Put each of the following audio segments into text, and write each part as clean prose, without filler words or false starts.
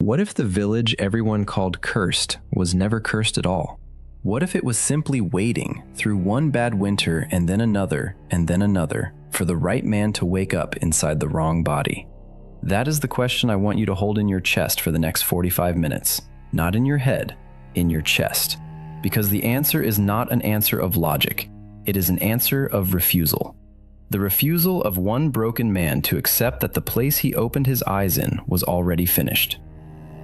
What if the village everyone called cursed was never cursed at all? What if it was simply waiting through one bad winter and then another for the right man to wake up inside the wrong body? That is the question I want you to hold in your chest for the next 45 minutes. Not in your head, in your chest. Because the answer is not an answer of logic. It is an answer of refusal. The refusal of one broken man to accept that the place he opened his eyes in was already finished.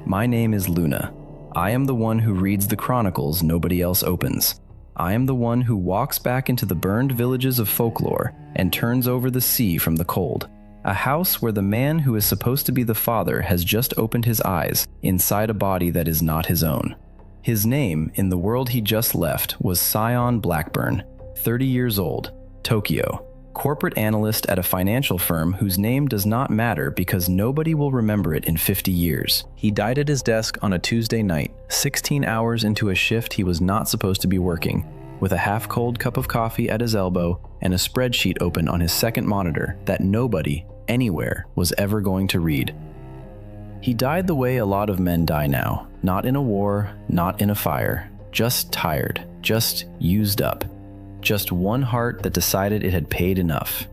My name is Luna. I am the one who reads the chronicles nobody else opens. I am the one who walks back into the burned villages of folklore and turns over the sea from the cold. A house where the man who is supposed to be the father has just opened his eyes inside a body that is not his own. His name in the world he just left was Sion Blackburn, 30 years old, Tokyo. Corporate analyst at a financial firm whose name does not matter because nobody will remember it in 50 years. He died at his desk on a Tuesday night, 16 hours into a shift he was not supposed to be working, with a half-cold cup of coffee at his elbow and a spreadsheet open on his second monitor that nobody, anywhere, was ever going to read. He died the way a lot of men die now, not in a war, not in a fire, just tired, just used up. Just one heart that decided it had paid enough.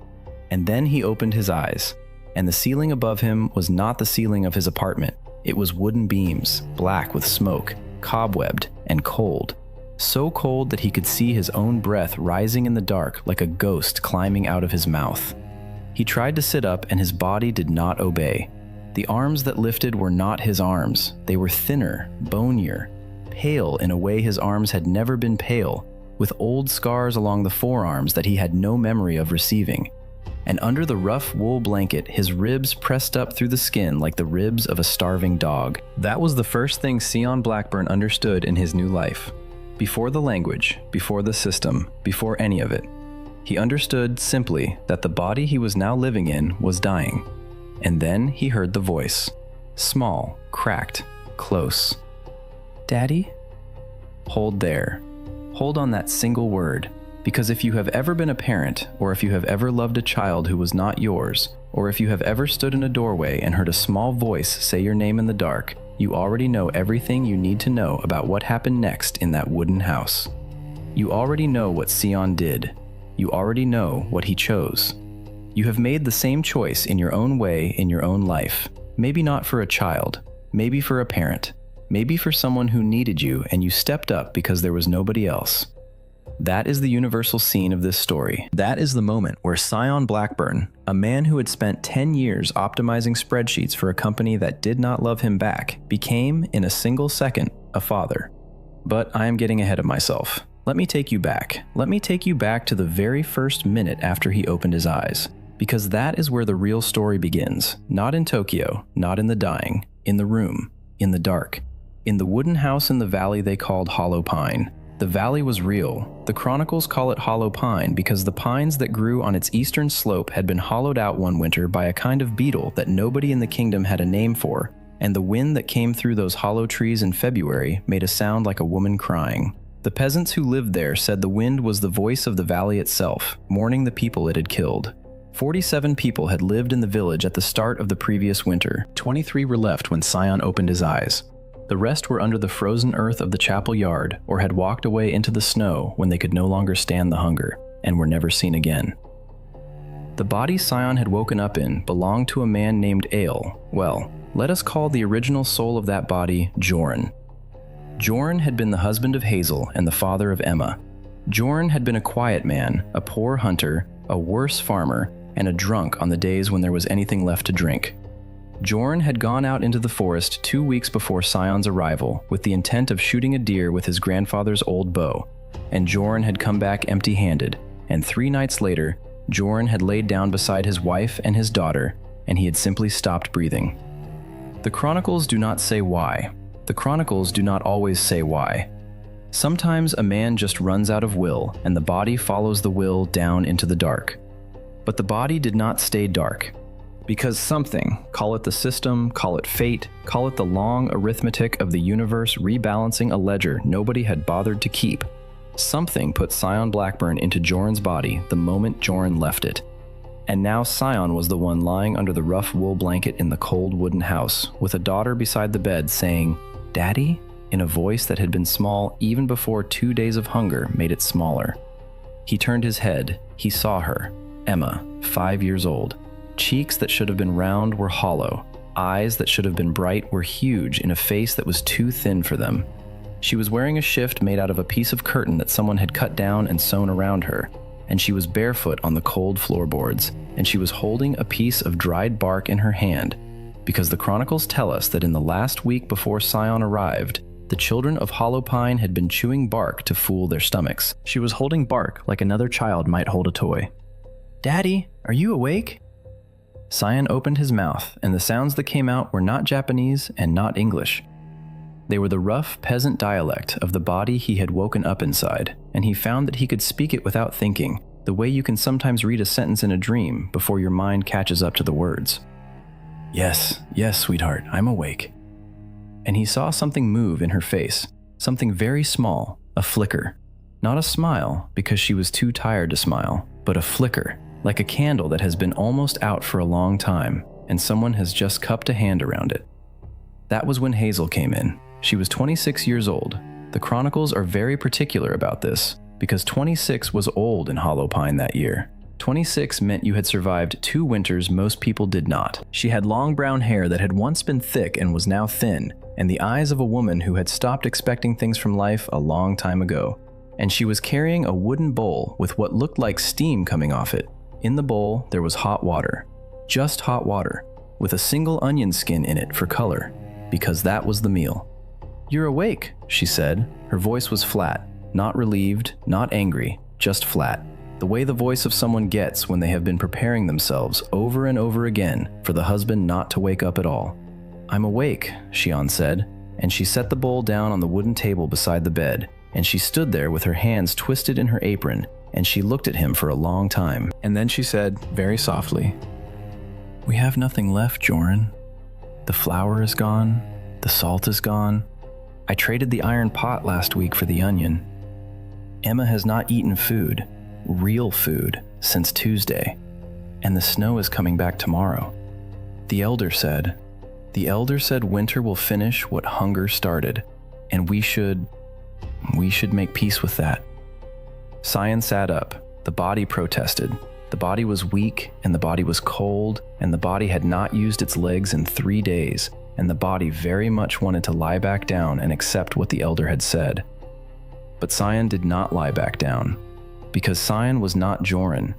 And then he opened his eyes, and the ceiling above him was not the ceiling of his apartment. It was wooden beams, black with smoke, cobwebbed, and cold. So cold that he could see his own breath rising in the dark like a ghost climbing out of his mouth. He tried to sit up and his body did not obey. The arms that lifted were not his arms. They were thinner, bonier, pale in a way his arms had never been pale, with old scars along the forearms that he had no memory of receiving. And under the rough wool blanket, his ribs pressed up through the skin like the ribs of a starving dog. That was the first thing Sion Blackburn understood in his new life. Before the language, before the system, before any of it. He understood simply that the body he was now living in was dying. And then he heard the voice. Small, cracked, close. Daddy? Hold there. Hold on that single word, because if you have ever been a parent, or if you have ever loved a child who was not yours, or if you have ever stood in a doorway and heard a small voice say your name in the dark, you already know everything you need to know about what happened next in that wooden house. You already know what Sion did. You already know what he chose. You have made the same choice in your own way in your own life. Maybe not for a child, maybe for a parent. Maybe for someone who needed you and you stepped up because there was nobody else. That is the universal scene of this story. That is the moment where Sion Blackburn, a man who had spent 10 years optimizing spreadsheets for a company that did not love him back, became, in a single second, a father. But I am getting ahead of myself. Let me take you back. Let me take you back to the very first minute after he opened his eyes. Because that is where the real story begins. Not in Tokyo, not in the dying, in the room, in the dark. In the wooden house in the valley they called Hollow Pine. The valley was real. The chronicles call it Hollow Pine because the pines that grew on its eastern slope had been hollowed out one winter by a kind of beetle that nobody in the kingdom had a name for, and the wind that came through those hollow trees in February made a sound like a woman crying. The peasants who lived there said the wind was the voice of the valley itself, mourning the people it had killed. 47 people had lived in the village at the start of the previous winter. 23 were left when Sion opened his eyes. The rest were under the frozen earth of the chapel yard or had walked away into the snow when they could no longer stand the hunger and were never seen again. The body Sion had woken up in belonged to a man named Ale. Well, let us call the original soul of that body Joran. Joran had been the husband of Hazel and the father of Emma. Joran had been a quiet man, a poor hunter, a worse farmer, and a drunk on the days when there was anything left to drink. Joran had gone out into the forest 2 weeks before Sion's arrival with the intent of shooting a deer with his grandfather's old bow, and Joran had come back empty-handed, and 3 nights later, Joran had laid down beside his wife and his daughter, and he had simply stopped breathing. The chronicles do not say why. The chronicles do not always say why. Sometimes a man just runs out of will, and the body follows the will down into the dark. But the body did not stay dark. Because something, call it the system, call it fate, call it the long arithmetic of the universe rebalancing a ledger nobody had bothered to keep, something put Sion Blackburn into Joran's body the moment Joran left it. And now Sion was the one lying under the rough wool blanket in the cold wooden house, with a daughter beside the bed saying, "Daddy?" in a voice that had been small even before 2 days of hunger made it smaller. He turned his head. He saw her, Emma, 5 years old. Cheeks that should have been round were hollow. Eyes that should have been bright were huge in a face that was too thin for them. She was wearing a shift made out of a piece of curtain that someone had cut down and sewn around her, and she was barefoot on the cold floorboards, and she was holding a piece of dried bark in her hand, because the chronicles tell us that in the last week before Sion arrived, the children of Hollow Pine had been chewing bark to fool their stomachs. She was holding bark like another child might hold a toy. "Daddy, are you awake?" Sion opened his mouth, and the sounds that came out were not Japanese and not English. They were the rough peasant dialect of the body he had woken up inside, and he found that he could speak it without thinking, the way you can sometimes read a sentence in a dream before your mind catches up to the words. Yes, sweetheart, I'm awake." And he saw something move in her face, something very small, a flicker. Not a smile, because she was too tired to smile, but a flicker, like a candle that has been almost out for a long time, and someone has just cupped a hand around it. That was when Hazel came in. She was 26 years old. The chronicles are very particular about this, because 26 was old in Hollow Pine that year. 26 meant you had survived 2 winters most people did not. She had long brown hair that had once been thick and was now thin, and the eyes of a woman who had stopped expecting things from life a long time ago. And she was carrying a wooden bowl with what looked like steam coming off it. In the bowl, there was hot water. Just hot water, with a single onion skin in it for color, because that was the meal. "You're awake," she said. Her voice was flat, not relieved, not angry, just flat. The way the voice of someone gets when they have been preparing themselves over and over again for the husband not to wake up at all. "I'm awake," Sion said, and she set the bowl down on the wooden table beside the bed, and she stood there with her hands twisted in her apron, and she looked at him for a long time. And then she said, very softly, "We have nothing left, Joran. The flour is gone, the salt is gone. I traded the iron pot last week for the onion. Emma has not eaten food, real food, since Tuesday, and the snow is coming back tomorrow. The elder said winter will finish what hunger started, and we should make peace with that." Sion sat up. The body protested. The body was weak, and the body was cold, and the body had not used its legs in 3 days, and the body very much wanted to lie back down and accept what the elder had said. But Sion did not lie back down, because Sion was not Joran.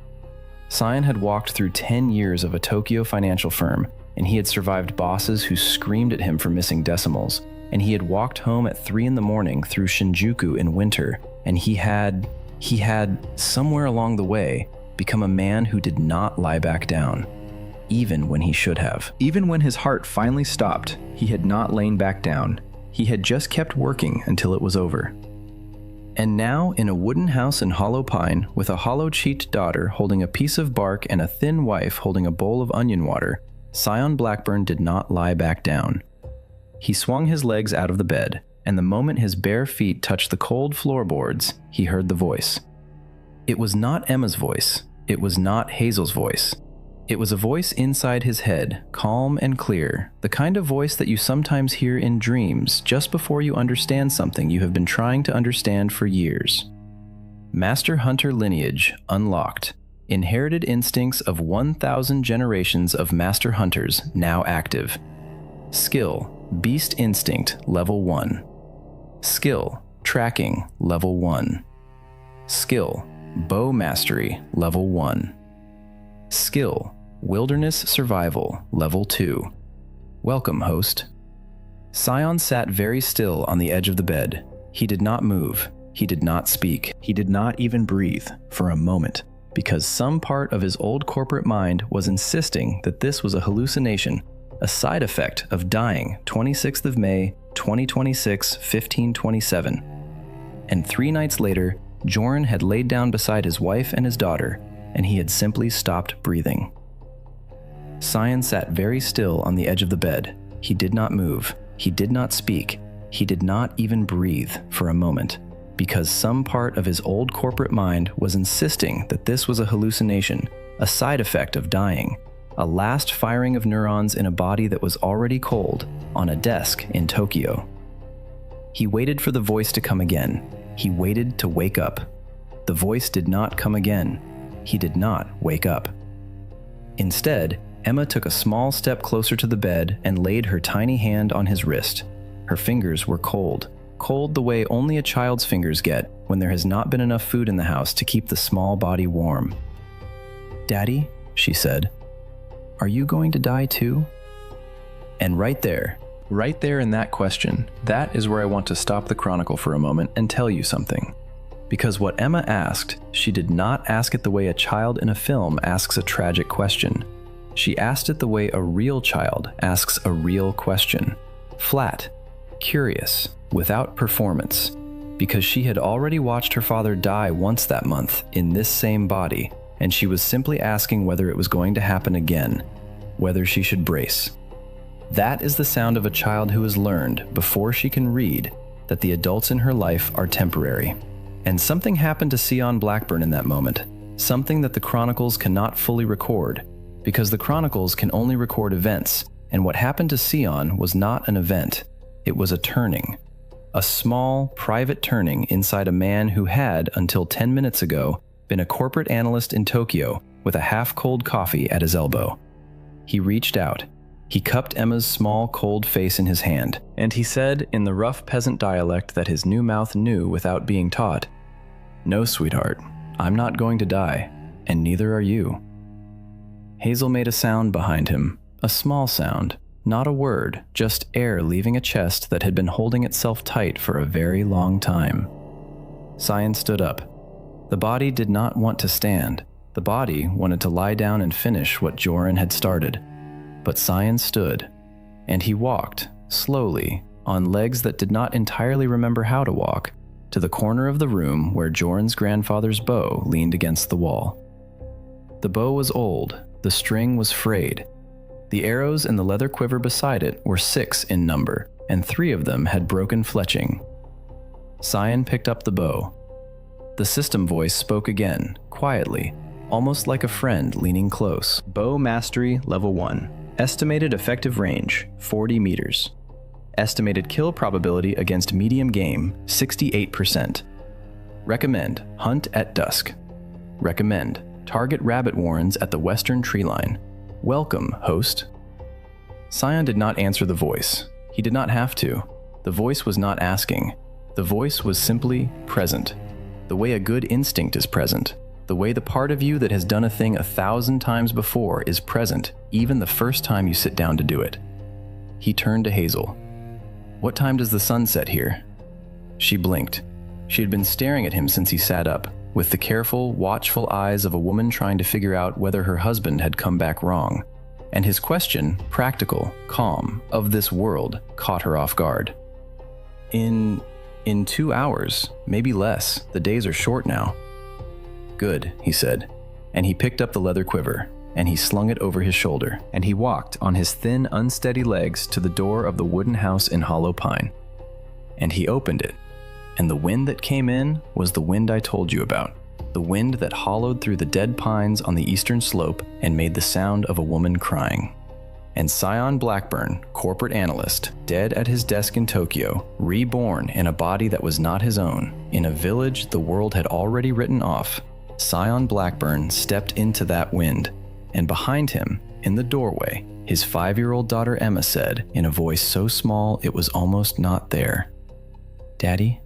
Sion had walked through 10 years of a Tokyo financial firm, and he had survived bosses who screamed at him for missing decimals, and he had walked home at 3 in the morning through Shinjuku in winter, and he had, somewhere along the way, become a man who did not lie back down, even when he should have. Even when his heart finally stopped, he had not lain back down. He had just kept working until it was over. And now, in a wooden house in Hollow Pine, with a hollow-cheeked daughter holding a piece of bark and a thin wife holding a bowl of onion water, Sion Blackburn did not lie back down. He swung his legs out of the bed, and the moment his bare feet touched the cold floorboards, he heard the voice. It was not Emma's voice. It was not Hazel's voice. It was a voice inside his head, calm and clear, the kind of voice that you sometimes hear in dreams just before you understand something you have been trying to understand for years. Master Hunter lineage unlocked. Inherited instincts of 1,000 generations of Master Hunters now active. Skill, Beast Instinct, Level 1. Skill, Tracking, Level 1. Skill, Bow Mastery, Level 1. Skill, Wilderness Survival, Level 2. Welcome, host. Sion sat very still on the edge of the bed. He did not move. He did not speak. He did not even breathe for a moment, because some part of his old corporate mind was insisting that this was a hallucination, a side effect of dying 26th of May, 2026, 1527. And 3 nights later, Joran had laid down beside his wife and his daughter, and he had simply stopped breathing. Sion sat very still on the edge of the bed. He did not move. He did not speak. He did not even breathe for a moment, because some part of his old corporate mind was insisting that this was a hallucination, a side effect of dying, a last firing of neurons in a body that was already cold, on a desk in Tokyo. He waited for the voice to come again. He waited to wake up. The voice did not come again. He did not wake up. Instead, Emma took a small step closer to the bed and laid her tiny hand on his wrist. Her fingers were cold, cold the way only a child's fingers get when there has not been enough food in the house to keep the small body warm. "Daddy," she said, "are you going to die too?" And right there in that question, that is where I want to stop the chronicle for a moment and tell you something. Because what Emma asked, she did not ask it the way a child in a film asks a tragic question. She asked it the way a real child asks a real question. Flat, curious, without performance. Because she had already watched her father die once that month in this same body, and she was simply asking whether it was going to happen again, whether she should brace. That is the sound of a child who has learned, before she can read, that the adults in her life are temporary. And something happened to Sion Blackburn in that moment, something that the chronicles cannot fully record, because the chronicles can only record events, and what happened to Sion was not an event, it was a turning. A small, private turning inside a man who had, until 10 minutes ago, been a corporate analyst in Tokyo with a half-cold coffee at his elbow. He reached out. He cupped Emma's small, cold face in his hand, and he said in the rough peasant dialect that his new mouth knew without being taught, "No, sweetheart, I'm not going to die, and neither are you." Hazel made a sound behind him, a small sound, not a word, just air leaving a chest that had been holding itself tight for a very long time. Sion stood up. The body did not want to stand. The body wanted to lie down and finish what Joran had started. But Sion stood, and he walked, slowly, on legs that did not entirely remember how to walk, to the corner of the room where Joran's grandfather's bow leaned against the wall. The bow was old, the string was frayed. The arrows in the leather quiver beside it were 6 in number, and 3 of them had broken fletching. Sion picked up the bow. The system voice spoke again, quietly, almost like a friend leaning close. "Bow mastery level 1. Estimated effective range, 40 meters. Estimated kill probability against medium game, 68%. Recommend hunt at dusk. Recommend target rabbit warrens at the western tree line. Welcome, host." Sion did not answer the voice. He did not have to. The voice was not asking. The voice was simply present. The way a good instinct is present. The way the part of you that has done a thing 1,000 times before is present, even the first time you sit down to do it. He turned to Hazel. "What time does the sun set here?" She blinked. She had been staring at him since he sat up, with the careful, watchful eyes of a woman trying to figure out whether her husband had come back wrong. And his question, practical, calm, of this world, caught her off guard. In 2 hours, maybe less. The days are short now." "Good," he said, and he picked up the leather quiver, and he slung it over his shoulder, and he walked on his thin, unsteady legs to the door of the wooden house in Hollow Pine. And he opened it, and the wind that came in was the wind I told you about, the wind that hollowed through the dead pines on the eastern slope and made the sound of a woman crying. And Sion Blackburn, corporate analyst, dead at his desk in Tokyo, reborn in a body that was not his own, in a village the world had already written off, Sion Blackburn stepped into that wind, and behind him, in the doorway, his 5-year-old daughter Emma said, in a voice so small it was almost not there, "Daddy,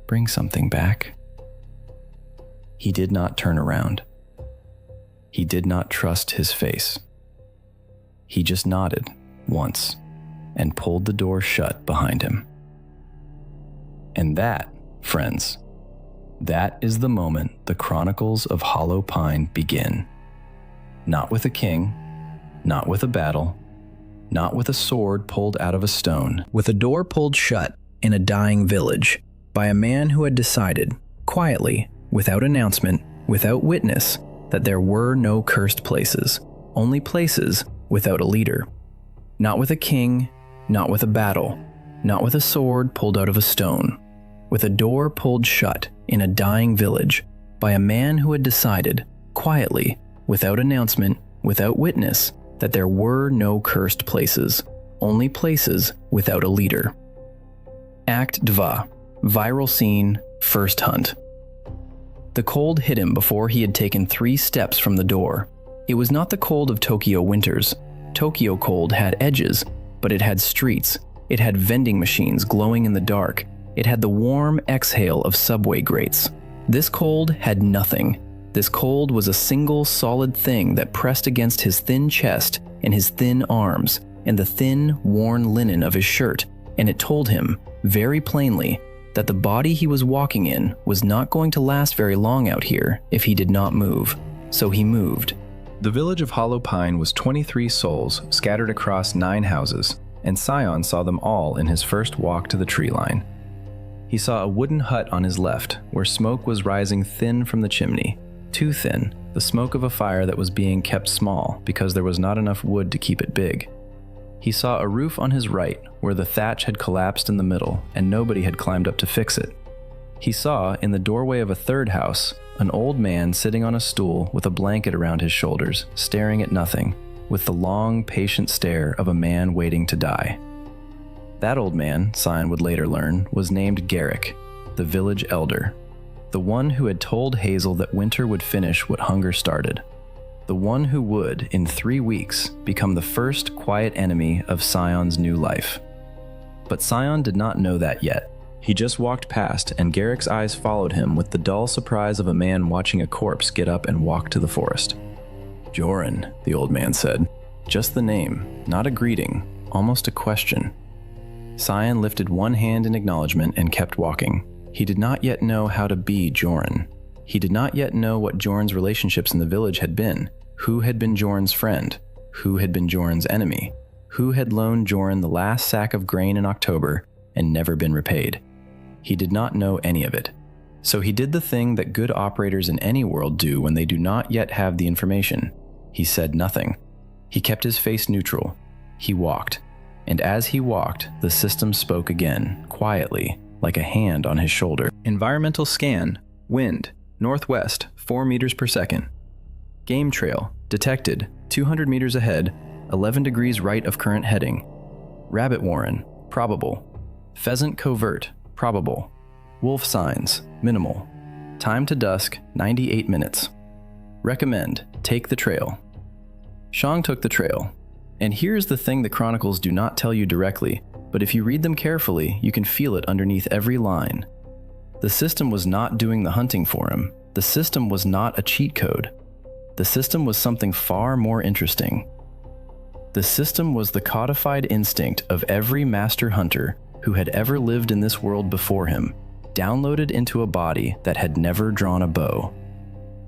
bring something back." He did not turn around. He did not trust his face. He just nodded once and pulled the door shut behind him. And that, friends, that is the moment the Chronicles of Hollow Pine begin. Not with a king, not with a battle, not with a sword pulled out of a stone, with a door pulled shut in a dying village by a man who had decided, quietly, without announcement, without witness, that there were no cursed places, only places without a leader. Not with a king, not with a battle, not with a sword pulled out of a stone, with a door pulled shut in a dying village by a man who had decided, quietly, without announcement, without witness, that there were no cursed places, only places without a leader. Act Dva. Viral scene, first hunt. The cold hit him before he had taken 3 steps from the door. It was not the cold of Tokyo winters. Tokyo cold had edges, but it had streets. It had vending machines glowing in the dark. It had the warm exhale of subway grates. This cold had nothing. This cold was a single solid thing that pressed against his thin chest and his thin arms and the thin, worn linen of his shirt, and it told him, very plainly, that the body he was walking in was not going to last very long out here if he did not move. So he moved. The village of Hollow Pine was 23 souls scattered across 9 houses, and Sion saw them all in his first walk to the tree line. He saw a wooden hut on his left, where smoke was rising thin from the chimney. Too thin, the smoke of a fire that was being kept small because there was not enough wood to keep it big. He saw a roof on his right, where the thatch had collapsed in the middle and nobody had climbed up to fix it. He saw, in the doorway of a third house, an old man sitting on a stool with a blanket around his shoulders, staring at nothing, with the long, patient stare of a man waiting to die. That old man, Sion would later learn, was named Garrick, the village elder, the one who had told Hazel that winter would finish what hunger started, the one who would, in 3 weeks, become the first quiet enemy of Sion's new life. But Sion did not know that yet. He just walked past, and Garrick's eyes followed him with the dull surprise of a man watching a corpse get up and walk to the forest. "Joran," the old man said. Just the name, not a greeting, almost a question. Sion lifted one hand in acknowledgement and kept walking. He did not yet know how to be Joran. He did not yet know what Joran's relationships in the village had been. Who had been Joran's friend? Who had been Joran's enemy? Who had loaned Joran the last sack of grain in October and never been repaid? He did not know any of it. So he did the thing that good operators in any world do when they do not yet have the information. He said nothing. He kept his face neutral. He walked. And as he walked, the system spoke again, quietly, like a hand on his shoulder. Environmental scan. Wind. Northwest, 4 meters per second. Game trail. Detected. 200 meters ahead, 11 degrees right of current heading. Rabbit warren. Probable. Pheasant covert. Probable. Wolf signs. Minimal. Time to dusk, 98 minutes. Recommend. Take the trail. Shang took the trail. And here's the thing the chronicles do not tell you directly, but if you read them carefully, you can feel it underneath every line. The system was not doing the hunting for him. The system was not a cheat code. The system was something far more interesting. The system was the codified instinct of every master hunter who had ever lived in this world before him, downloaded into a body that had never drawn a bow.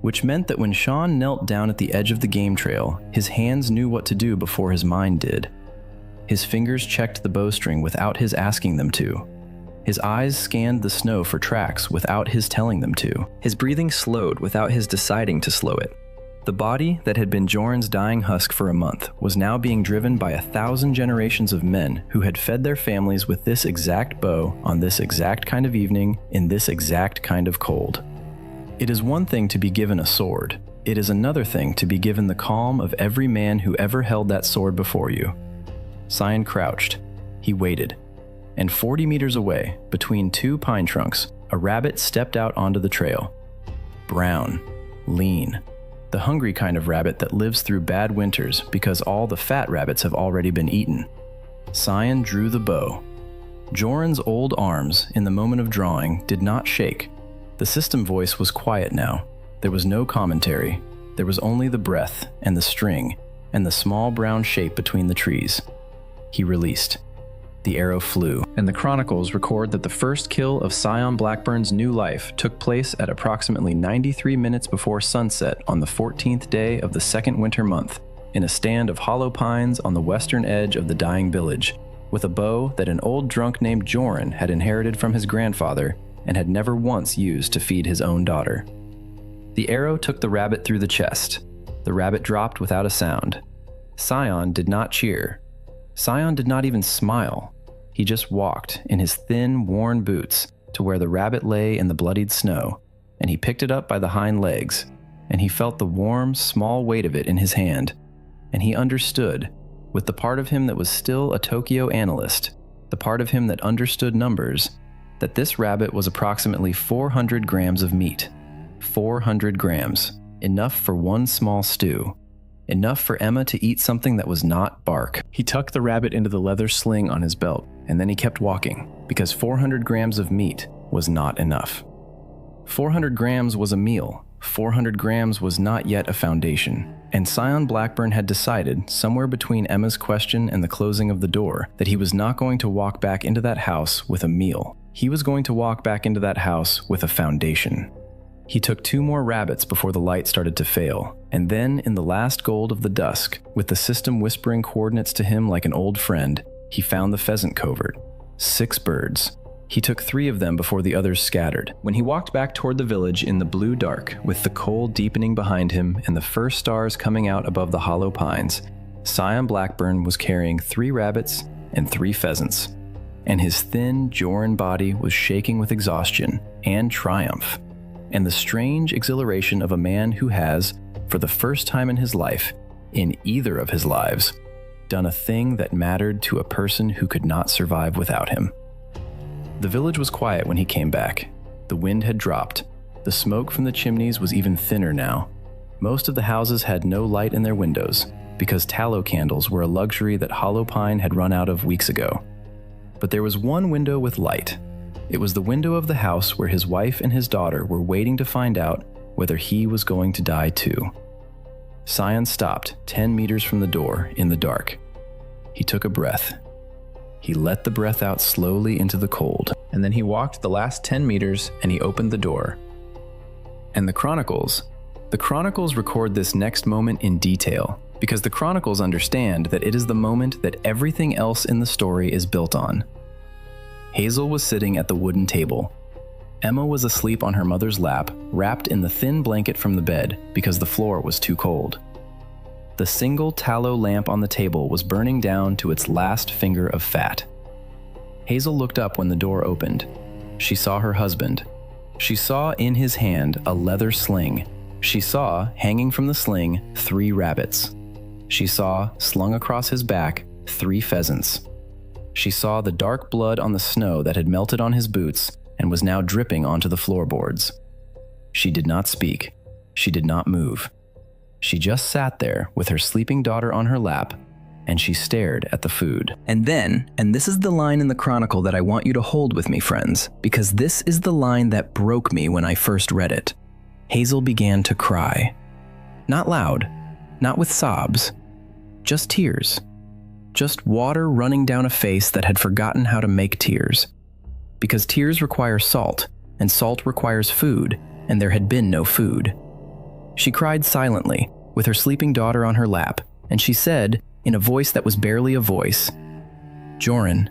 Which meant that when Sean knelt down at the edge of the game trail, his hands knew what to do before his mind did. His fingers checked the bowstring without his asking them to. His eyes scanned the snow for tracks without his telling them to. His breathing slowed without his deciding to slow it. The body that had been Joran's dying husk for a month was now being driven by 1,000 generations of men who had fed their families with this exact bow on this exact kind of evening in this exact kind of cold. It is one thing to be given a sword. It is another thing to be given the calm of every man who ever held that sword before you. Sion crouched. He waited. And 40 meters away, between 2 pine trunks, a rabbit stepped out onto the trail. Brown, lean, the hungry kind of rabbit that lives through bad winters because all the fat rabbits have already been eaten. Sion drew the bow. Joran's old arms, in the moment of drawing, did not shake. The system voice was quiet now. There was no commentary. There was only the breath and the string and the small brown shape between the trees. He released. The arrow flew, and the chronicles record that the first kill of Sion Blackburn's new life took place at approximately 93 minutes before sunset on the 14th day of the second winter month, in a stand of hollow pines on the western edge of the dying village, with a bow that an old drunk named Joran had inherited from his grandfather and had never once used to feed his own daughter. The arrow took the rabbit through the chest. The rabbit dropped without a sound. Sion did not cheer. Sion did not even smile. He just walked in his thin, worn boots to where the rabbit lay in the bloodied snow, and he picked it up by the hind legs. and he felt the warm, small weight of it in his hand, and he understood, with the part of him that was still a Tokyo analyst, the part of him that understood numbers, that this rabbit was approximately 400 grams of meat. 400 grams, enough for one small stew. Enough for Emma to eat something that was not bark. He tucked the rabbit into the leather sling on his belt, and then he kept walking, because 400 grams of meat was not enough. 400 grams was a meal. 400 grams was not yet a foundation, and Sion Blackburn had decided, somewhere between Emma's question and the closing of the door, that he was not going to walk back into that house with a meal. He was going to walk back into that house with a foundation. He took 2 more rabbits before the light started to fail, and then, in the last gold of the dusk, with the system whispering coordinates to him like an old friend, he found the pheasant covert. 6 birds. He took 3 of them before the others scattered. When he walked back toward the village in the blue dark, with the cold deepening behind him and the first stars coming out above the hollow pines, Sion Blackburn was carrying 3 rabbits and 3 pheasants, and his thin, Joran body was shaking with exhaustion and triumph, and the strange exhilaration of a man who has, for the first time in his life, in either of his lives, done a thing that mattered to a person who could not survive without him. The village was quiet when he came back. The wind had dropped. The smoke from the chimneys was even thinner now. Most of the houses had no light in their windows, because tallow candles were a luxury that Hollow Pine had run out of weeks ago. But there was one window with light. It was the window of the house where his wife and his daughter were waiting to find out whether he was going to die too. Sion stopped 10 meters from the door in the dark. He took a breath. He let the breath out slowly into the cold, and then he walked the last 10 meters and he opened the door. And the chronicles record this next moment in detail, because the chronicles understand that it is the moment that everything else in the story is built on. Hazel was sitting at the wooden table. Emma was asleep on her mother's lap, wrapped in the thin blanket from the bed because the floor was too cold. The single tallow lamp on the table was burning down to its last finger of fat. Hazel looked up when the door opened. She saw her husband. She saw in his hand a leather sling. She saw, hanging from the sling, 3 rabbits. She saw, slung across his back, 3 pheasants. She saw the dark blood on the snow that had melted on his boots and was now dripping onto the floorboards. She did not speak. She did not move. She just sat there with her sleeping daughter on her lap, and she stared at the food. And then, and this is the line in the chronicle that I want you to hold with me, friends, because this is the line that broke me when I first read it. Hazel began to cry. Not loud, not with sobs, just tears. Just water running down a face that had forgotten how to make tears. Because tears require salt, and salt requires food, and there had been no food. She cried silently, with her sleeping daughter on her lap, and she said, in a voice that was barely a voice, "Joran,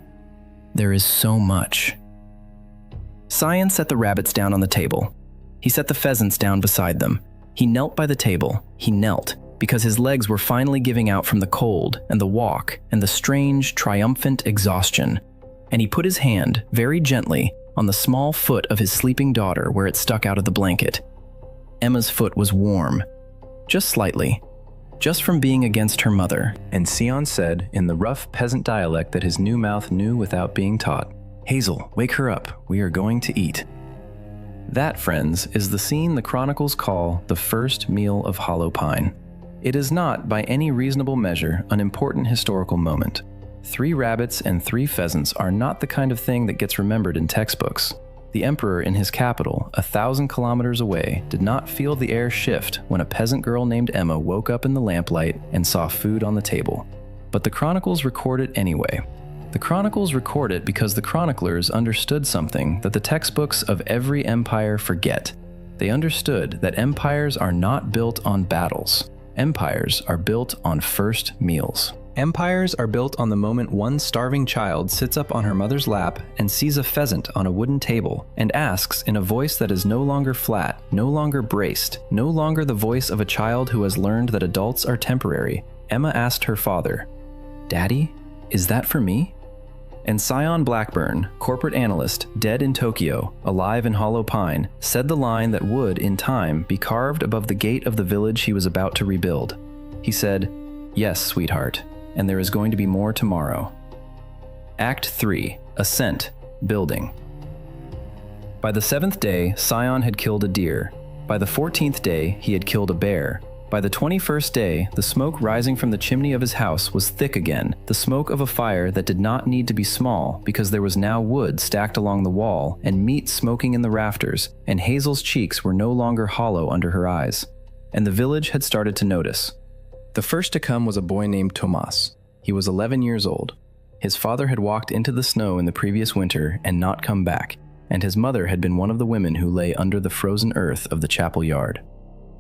there is so much." Sion set the rabbits down on the table. He set the pheasants down beside them. He knelt by the table. He knelt, because his legs were finally giving out from the cold and the walk and the strange, triumphant exhaustion. And he put his hand, very gently, on the small foot of his sleeping daughter where it stuck out of the blanket. Emma's foot was warm, just slightly, just from being against her mother. And Sion said, in the rough peasant dialect that his new mouth knew without being taught, "Hazel, wake her up. We are going to eat." That, friends, is the scene the chronicles call the first meal of Hollow Pine. It is not, by any reasonable measure, an important historical moment. 3 rabbits and 3 pheasants are not the kind of thing that gets remembered in textbooks. The emperor in his capital, 1,000 kilometers away, did not feel the air shift when a peasant girl named Emma woke up in the lamplight and saw food on the table. But the chronicles record it anyway. The chronicles record it because the chroniclers understood something that the textbooks of every empire forget. They understood that empires are not built on battles. Empires are built on first meals. Empires are built on the moment one starving child sits up on her mother's lap and sees a pheasant on a wooden table and asks in a voice that is no longer flat, no longer braced, no longer the voice of a child who has learned that adults are temporary. Emma asked her father, "Daddy, is that for me?" And Sion Blackburn, corporate analyst, dead in Tokyo, alive in Hollow Pine, said the line that would, in time, be carved above the gate of the village he was about to rebuild. He said, "Yes, sweetheart, and there is going to be more tomorrow." Act 3. Ascent. Building. By the 7th day, Sion had killed a deer. By the 14th day, he had killed a bear. By the 21st day, the smoke rising from the chimney of his house was thick again, the smoke of a fire that did not need to be small because there was now wood stacked along the wall and meat smoking in the rafters, and Hazel's cheeks were no longer hollow under her eyes. And the village had started to notice. The first to come was a boy named Tomas. He was 11 years old. His father had walked into the snow in the previous winter and not come back, and his mother had been one of the women who lay under the frozen earth of the chapel yard.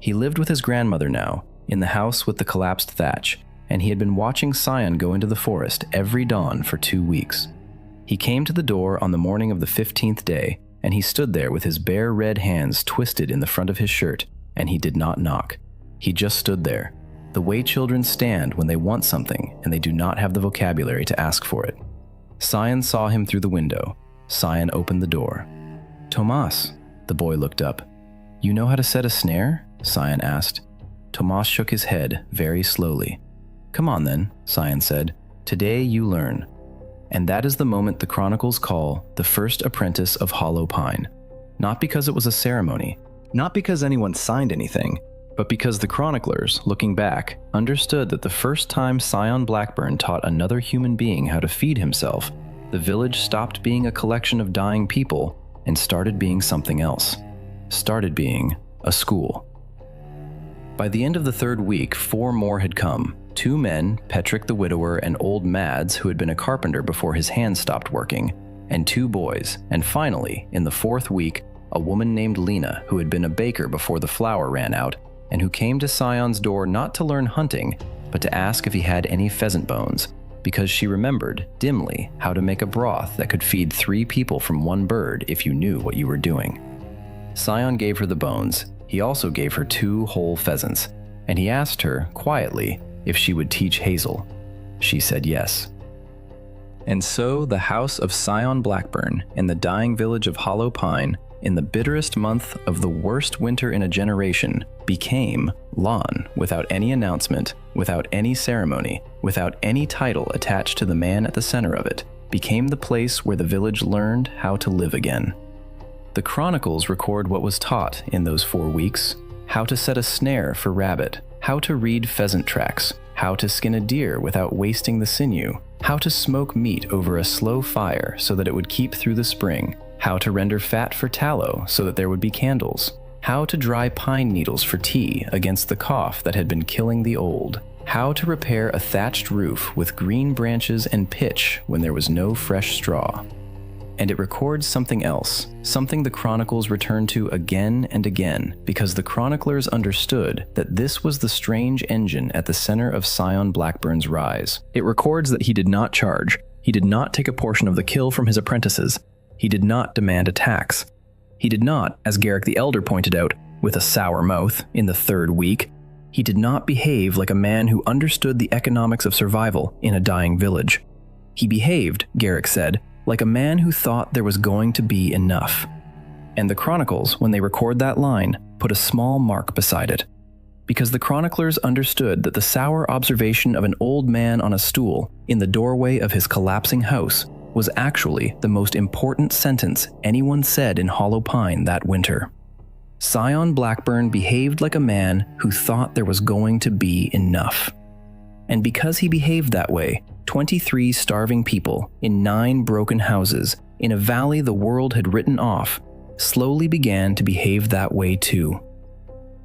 He lived with his grandmother now, in the house with the collapsed thatch, and he had been watching Sion go into the forest every dawn for 2 weeks. He came to the door on the morning of the 15th day, and he stood there with his bare red hands twisted in the front of his shirt, and he did not knock. He just stood there, the way children stand when they want something and they do not have the vocabulary to ask for it. Sion saw him through the window. Sion opened the door. "Tomas," the boy looked up. "You know how to set a snare?" Sion asked. Tomas shook his head very slowly. "Come on then," Sion said. "Today you learn." And that is the moment the chronicles call the first apprentice of Hollow Pine. Not because it was a ceremony, not because anyone signed anything, but because the chroniclers, looking back, understood that the first time Sion Blackburn taught another human being how to feed himself, the village stopped being a collection of dying people and started being something else. Started being a school. By the end of the 3rd week, 4 more had come. 2 men, Petrick the widower and old Mads, who had been a carpenter before his hands stopped working, and 2 boys, and finally, in the 4th week, a woman named Lena, who had been a baker before the flour ran out, and who came to Sion's door not to learn hunting, but to ask if he had any pheasant bones, because she remembered, dimly, how to make a broth that could feed 3 people from 1 bird if you knew what you were doing. Sion gave her the bones. He also gave her 2 whole pheasants, and he asked her, quietly, if she would teach Hazel. She said yes. And so the house of Sion Blackburn in the dying village of Hollow Pine, in the bitterest month of the worst winter in a generation, became Lon without any announcement, without any ceremony, without any title attached to the man at the center of it, became the place where the village learned how to live again. The chronicles record what was taught in those 4 weeks: how to set a snare for rabbit, how to read pheasant tracks, how to skin a deer without wasting the sinew, how to smoke meat over a slow fire so that it would keep through the spring, how to render fat for tallow so that there would be candles, how to dry pine needles for tea against the cough that had been killing the old, how to repair a thatched roof with green branches and pitch when there was no fresh straw. And it records something else, something the chronicles return to again and again, because the chroniclers understood that this was the strange engine at the center of Sion Blackburn's rise. It records that he did not charge. He did not take a portion of the kill from his apprentices. He did not demand a tax. He did not, as Garrick the Elder pointed out, with a sour mouth, in the 3rd week, he did not behave like a man who understood the economics of survival in a dying village. He behaved, Garrick said, like a man who thought there was going to be enough. And the chronicles, when they record that line, put a small mark beside it. Because the chroniclers understood that the sour observation of an old man on a stool in the doorway of his collapsing house was actually the most important sentence anyone said in Hollow Pine that winter. Sion Blackburn behaved like a man who thought there was going to be enough. And because he behaved that way, 23 starving people in 9 broken houses in a valley the world had written off slowly began to behave that way too.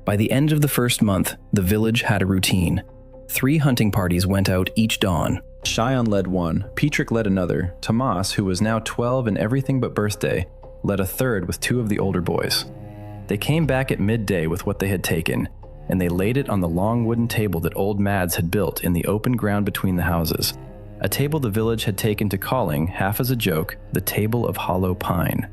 By the end of the 1st month, the village had a routine. 3 hunting parties went out each dawn. Sion led one, Petrick led another, Tomas, who was now 12 and everything but birthday, led a 3rd with 2 of the older boys. They came back at midday with what they had taken, and they laid it on the long wooden table that old Mads had built in the open ground between the houses. A table the village had taken to calling, half as a joke, the Table of Hollow Pine.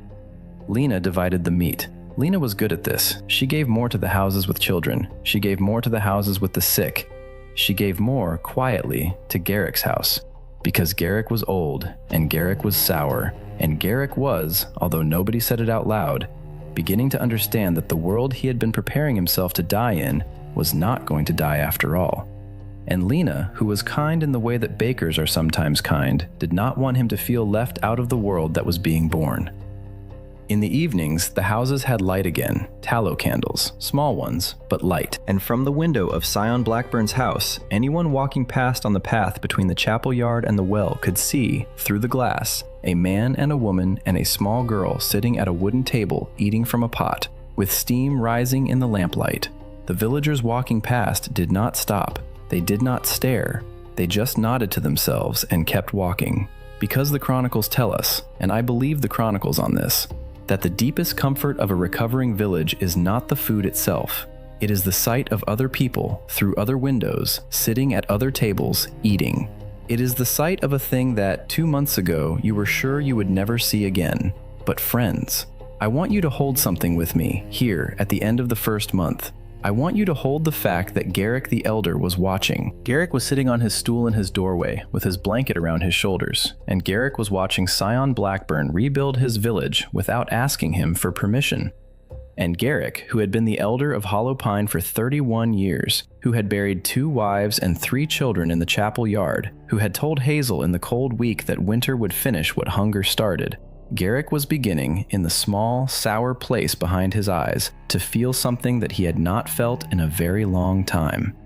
Lena divided the meat. Lena was good at this. She gave more to the houses with children. She gave more to the houses with the sick. She gave more, quietly, to Garrick's house, because Garrick was old, and Garrick was sour, and Garrick was, although nobody said it out loud, beginning to understand that the world he had been preparing himself to die in was not going to die after all. And Lena, who was kind in the way that bakers are sometimes kind, did not want him to feel left out of the world that was being born. In the evenings, the houses had light again, tallow candles, small ones, but light. And from the window of Sion Blackburn's house, anyone walking past on the path between the chapel yard and the well could see, through the glass, a man and a woman and a small girl sitting at a wooden table eating from a pot, with steam rising in the lamplight. The villagers walking past did not stop. They did not stare. They just nodded to themselves and kept walking. Because the chronicles tell us, and I believe the chronicles on this, that the deepest comfort of a recovering village is not the food itself. It is the sight of other people through other windows, sitting at other tables, eating. It is the sight of a thing that 2 months ago you were sure you would never see again. But friends, I want you to hold something with me here at the end of the first month. I want you to hold the fact that Garrick the Elder was watching. Garrick was sitting on his stool in his doorway with his blanket around his shoulders, and Garrick was watching Sion Blackburn rebuild his village without asking him for permission. And Garrick, who had been the elder of Hollow Pine for 31 years, who had buried 2 wives and 3 children in the chapel yard, who had told Hazel in the cold week that winter would finish what hunger started, Garrick was beginning, in the small, sour place behind his eyes, to feel something that he had not felt in a very long time.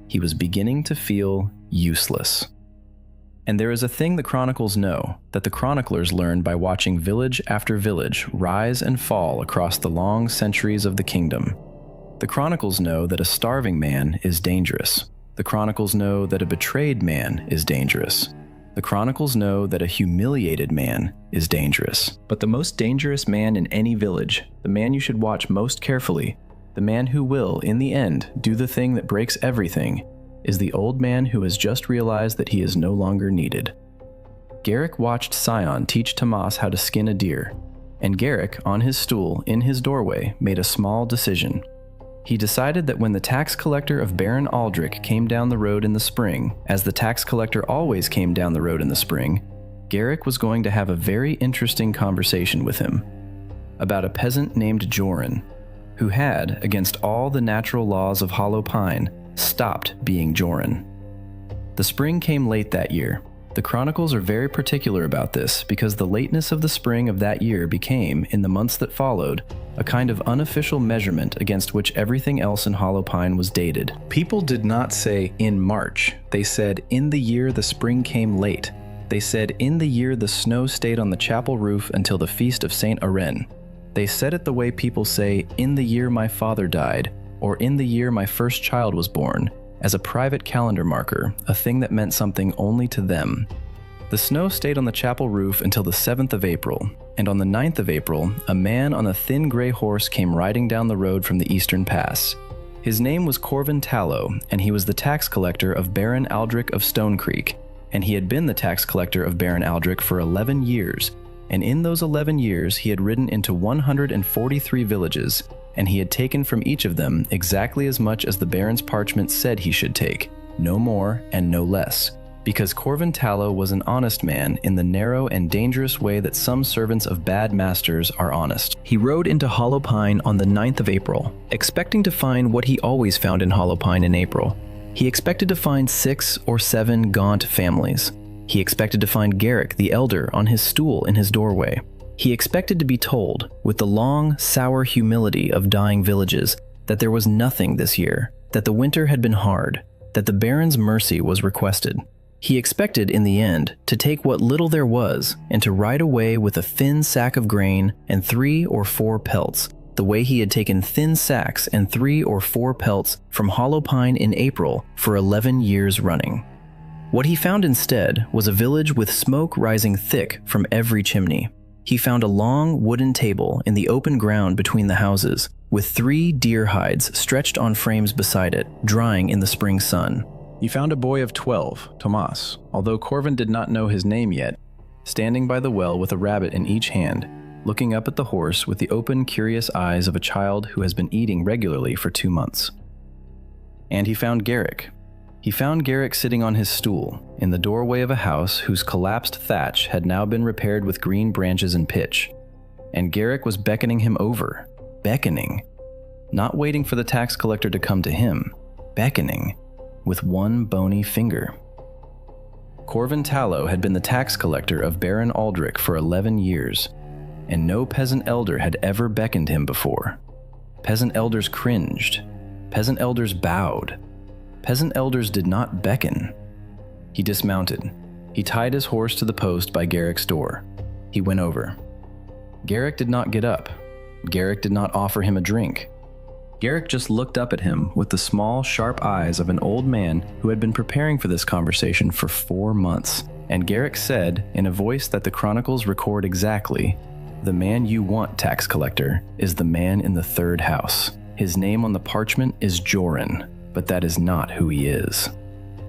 He was beginning to feel useless. And there is a thing the chronicles know, that the chroniclers learn by watching village after village rise and fall across the long centuries of the kingdom. The chronicles know that a starving man is dangerous. The chronicles know that a betrayed man is dangerous. The chronicles know that a humiliated man is dangerous. But the most dangerous man in any village, the man you should watch most carefully, the man who will, in the end, do the thing that breaks everything, is the old man who has just realized that he is no longer needed. Garrick watched Sion teach Tomas how to skin a deer, and Garrick, on his stool in his doorway, made a small decision. He decided that when the tax collector of Baron Aldrich came down the road in the spring, as the tax collector always came down the road in the spring, Garrick was going to have a very interesting conversation with him about a peasant named Joran, who had, against all the natural laws of Hollow Pine, stopped being Joran. The spring came late that year. The chronicles are very particular about this because the lateness of the spring of that year became, in the months that followed, a kind of unofficial measurement against which everything else in Hollow Pine was dated. People did not say in March. They said in the year the spring came late. They said in the year the snow stayed on the chapel roof until the feast of Saint Aren. They said it the way people say in the year my father died, or in the year my first child was born, as a private calendar marker, a thing that meant something only to them. The snow stayed on the chapel roof until the 7th of April, and on the 9th of April, a man on a thin gray horse came riding down the road from the eastern pass. His name was Corvin Tallow, and he was the tax collector of Baron Aldrich of Stone Creek, and he had been the tax collector of Baron Aldrich for 11 years, and in those 11 years he had ridden into 143 villages, and he had taken from each of them exactly as much as the Baron's parchment said he should take, no more and no less, because Corvin Tallow was an honest man in the narrow and dangerous way that some servants of bad masters are honest. He rode into Hollow Pine on the 9th of April, expecting to find what he always found in Hollow Pine in April. He expected to find 6 or 7 gaunt families. He expected to find Garrick the Elder on his stool in his doorway. He expected to be told, with the long, sour humility of dying villages, that there was nothing this year, that the winter had been hard, that the Baron's mercy was requested. He expected, in the end, to take what little there was and to ride away with a thin sack of grain and 3 or 4 pelts, the way he had taken thin sacks and 3 or 4 pelts from Hollow Pine in April for 11 years running. What he found instead was a village with smoke rising thick from every chimney. He found a long wooden table in the open ground between the houses, with 3 deer hides stretched on frames beside it, drying in the spring sun. He found a boy of 12, Tomas, although Corvin did not know his name yet, standing by the well with a rabbit in each hand, looking up at the horse with the open, curious eyes of a child who has been eating regularly for 2 months. And he found Garrick. He found Garrick sitting on his stool in the doorway of a house whose collapsed thatch had now been repaired with green branches and pitch. And Garrick was beckoning him over. Beckoning. Not waiting for the tax collector to come to him. Beckoning. With one bony finger. Corvin Tallow had been the tax collector of Baron Aldrich for 11 years, and no peasant elder had ever beckoned him before. Peasant elders cringed. Peasant elders bowed. Peasant elders did not beckon. He dismounted. He tied his horse to the post by Garrick's door. He went over. Garrick did not get up. Garrick did not offer him a drink. Garrick just looked up at him with the small, sharp eyes of an old man who had been preparing for this conversation for 4 months. And Garrick said, in a voice that the chronicles record exactly, "The man you want, tax collector, is the man in the third house. His name on the parchment is Joran, but that is not who he is."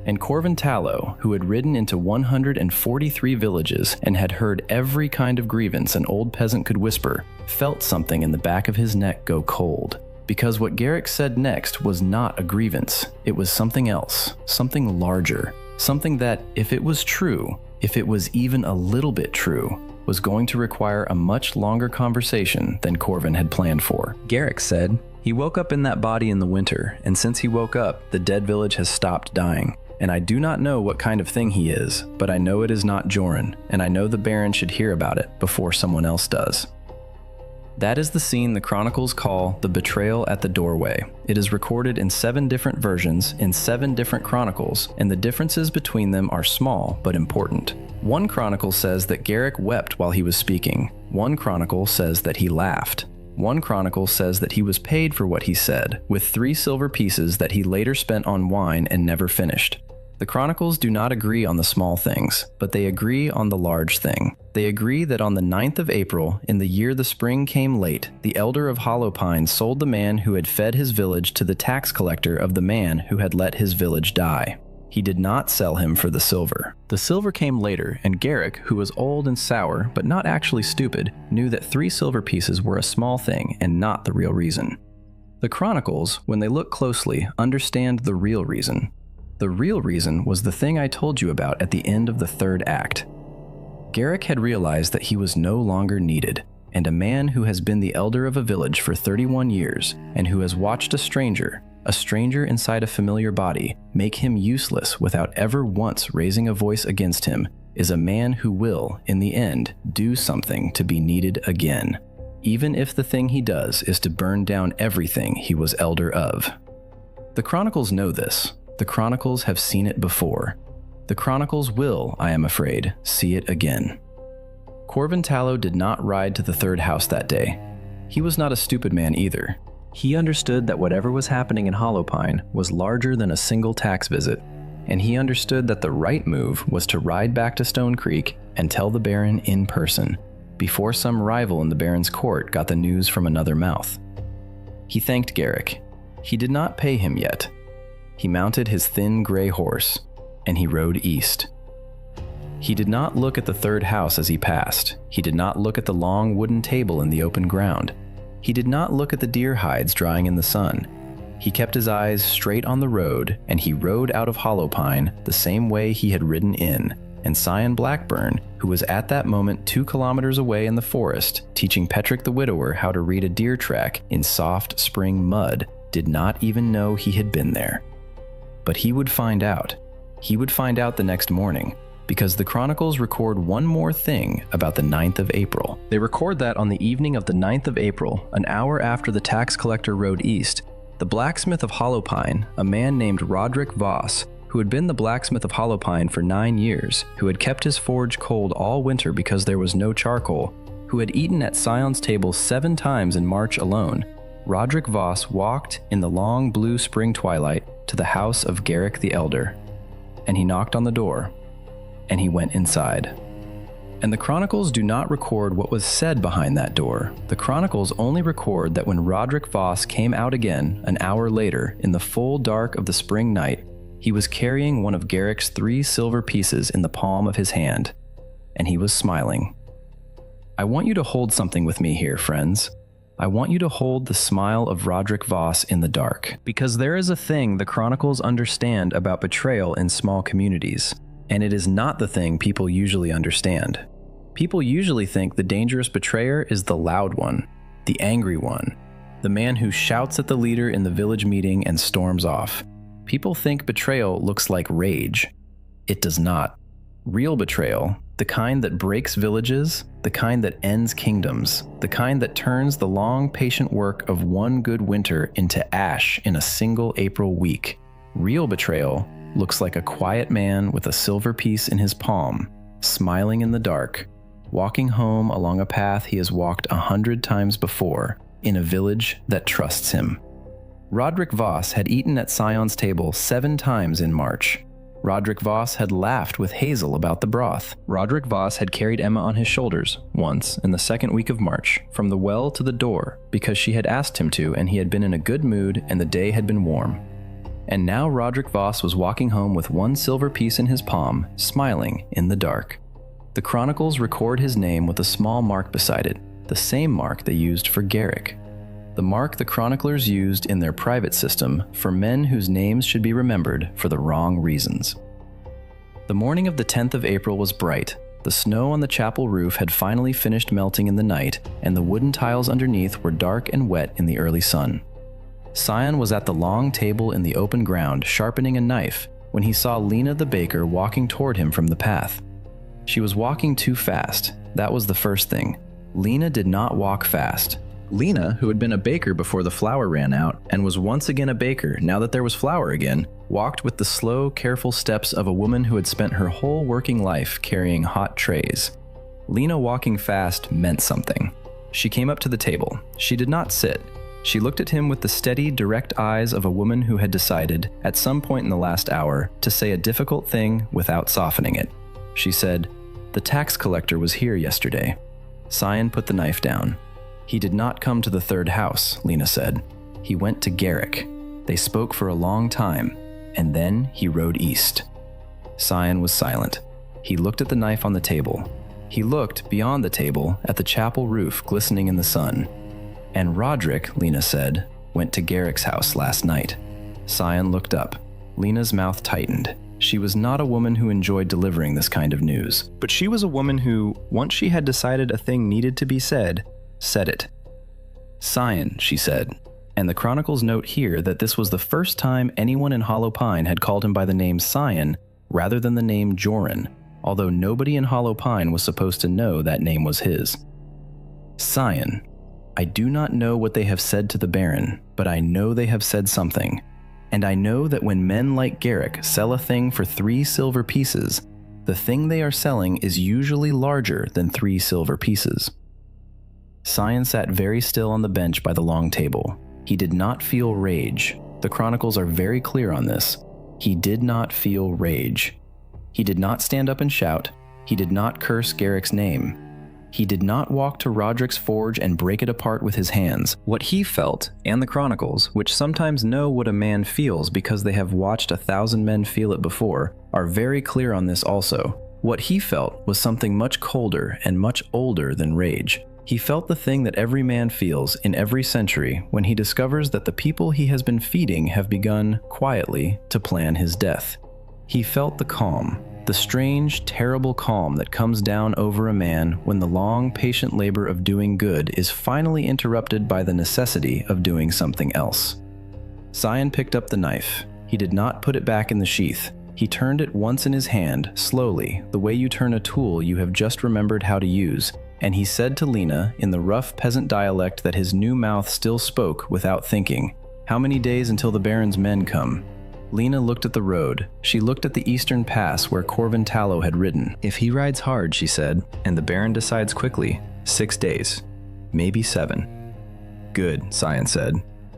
And Corvin Tallow, who had ridden into 143 villages and had heard every kind of grievance an old peasant could whisper, felt something in the back of his neck go cold. Because what Garrick said next was not a grievance. It was something else, something larger, something that, if it was true, if it was even a little bit true, was going to require a much longer conversation than Corvin had planned for. Garrick said, "He woke up in that body in the winter, and since he woke up, the dead village has stopped dying. And I do not know what kind of thing he is, but I know it is not Joran, and I know the Baron should hear about it before someone else does." That is the scene the chronicles call the betrayal at the doorway. It is recorded in 7 different versions in 7 different chronicles, and the differences between them are small but important. One chronicle says that Garrick wept while he was speaking. One chronicle says that he laughed. One chronicle says that he was paid for what he said, with 3 silver pieces that he later spent on wine and never finished. The chronicles do not agree on the small things, but they agree on the large thing. They agree that on the 9th of April, in the year the spring came late, the elder of Hollowpine sold the man who had fed his village to the tax collector of the man who had let his village die. He did not sell him for the silver. The silver came later, and Garrick, who was old and sour, but not actually stupid, knew that 3 silver pieces were a small thing and not the real reason. The chronicles, when they look closely, understand the real reason. The real reason was the thing I told you about at the end of the 3rd act. Garrick had realized that he was no longer needed, and a man who has been the elder of a village for 31 years, and who has watched a stranger inside a familiar body, make him useless without ever once raising a voice against him, is a man who will, in the end, do something to be needed again, even if the thing he does is to burn down everything he was elder of. The chronicles know this. The chronicles have seen it before. The chronicles will, I am afraid, see it again. Corvin Tallow did not ride to the 3rd house that day. He was not a stupid man either. He understood that whatever was happening in Hollowpine was larger than a single tax visit, and he understood that the right move was to ride back to Stone Creek and tell the Baron in person, before some rival in the Baron's court got the news from another mouth. He thanked Garrick. He did not pay him yet. He mounted his thin gray horse, and he rode east. He did not look at the 3rd house as he passed. He did not look at the long wooden table in the open ground. He did not look at the deer hides drying in the sun. He kept his eyes straight on the road, and he rode out of Hollowpine the same way he had ridden in, and Sion Blackburn, who was at that moment 2 kilometers away in the forest, teaching Petrick the widower how to read a deer track in soft spring mud, did not even know he had been there. But he would find out. He would find out the next morning, because the chronicles record one more thing about the 9th of April. They record that on the evening of the 9th of April, an hour after the tax collector rode east, the blacksmith of Hollowpine, a man named Roderick Voss, who had been the blacksmith of Hollowpine for 9 years, who had kept his forge cold all winter because there was no charcoal, who had eaten at Sion's table 7 times in March alone, Roderick Voss walked in the long blue spring twilight to the house of Garrick the Elder, and he knocked on the door, and he went inside. And the chronicles do not record what was said behind that door. The chronicles only record that when Roderick Voss came out again an hour later in the full dark of the spring night, he was carrying one of Garrick's 3 silver pieces in the palm of his hand, and he was smiling. I want you to hold something with me here, friends. I want you to hold the smile of Roderick Voss in the dark, because there is a thing the Chronicles understand about betrayal in small communities, and it is not the thing people usually understand. People usually think the dangerous betrayer is the loud one, the angry one, the man who shouts at the leader in the village meeting and storms off. People think betrayal looks like rage. It does not. Real betrayal, the kind that breaks villages, the kind that ends kingdoms, the kind that turns the long, patient work of one good winter into ash in a single April week. Real betrayal looks like a quiet man with a silver piece in his palm, smiling in the dark, walking home along a path he has walked 100 times before, in a village that trusts him. Roderick Voss had eaten at Sion's table 7 times in March. Roderick Voss had laughed with Hazel about the broth. Roderick Voss had carried Emma on his shoulders, once, in the 2nd week of March, from the well to the door, because she had asked him to and he had been in a good mood and the day had been warm. And now Roderick Voss was walking home with 1 silver piece in his palm, smiling in the dark. The Chronicles record his name with a small mark beside it, the same mark they used for Garrick. The mark the chroniclers used in their private system for men whose names should be remembered for the wrong reasons. The morning of the 10th of April was bright. The snow on the chapel roof had finally finished melting in the night, and the wooden tiles underneath were dark and wet in the early sun. Sion was at the long table in the open ground sharpening a knife when he saw Lena the baker walking toward him from the path. She was walking too fast. That was the first thing. Lena did not walk fast. Lena, who had been a baker before the flour ran out, and was once again a baker now that there was flour again, walked with the slow, careful steps of a woman who had spent her whole working life carrying hot trays. Lena walking fast meant something. She came up to the table. She did not sit. She looked at him with the steady, direct eyes of a woman who had decided, at some point in the last hour, to say a difficult thing without softening it. She said, "The tax collector was here yesterday." Sion put the knife down. "He did not come to the 3rd house," Lena said. "He went to Garrick. They spoke for a long time, and then he rode east." Sion was silent. He looked at the knife on the table. He looked beyond the table at the chapel roof glistening in the sun. "And Roderick," Lena said, "went to Garrick's house last night." Sion looked up. Lena's mouth tightened. She was not a woman who enjoyed delivering this kind of news, but she was a woman who, once she had decided a thing needed to be said it. "Sion," she said, and the Chronicles note here that this was the first time anyone in Hollow Pine had called him by the name Sion rather than the name Joran, although nobody in Hollow Pine was supposed to know that name was his. "Sion, I do not know what they have said to the Baron, but I know they have said something. And I know that when men like Garrick sell a thing for 3 silver pieces, the thing they are selling is usually larger than 3 silver pieces." Sion sat very still on the bench by the long table. He did not feel rage. The Chronicles are very clear on this. He did not feel rage. He did not stand up and shout. He did not curse Garrick's name. He did not walk to Roderick's forge and break it apart with his hands. What he felt, and the Chronicles, which sometimes know what a man feels because they have watched 1,000 men feel it before, are very clear on this also. What he felt was something much colder and much older than rage. He felt the thing that every man feels in every century when he discovers that the people he has been feeding have begun, quietly, to plan his death. He felt the calm, the strange, terrible calm that comes down over a man when the long, patient labor of doing good is finally interrupted by the necessity of doing something else. Sion picked up the knife. He did not put it back in the sheath. He turned it once in his hand, slowly, the way you turn a tool you have just remembered how to use, and he said to Lena, in the rough peasant dialect that his new mouth still spoke without thinking, "How many days until the Baron's men come?" Lena looked at the road. She looked at the eastern pass where Corvin Tallow had ridden. "If he rides hard," she said, "and the Baron decides quickly, 6 days. Maybe 7. "Good," Sion said,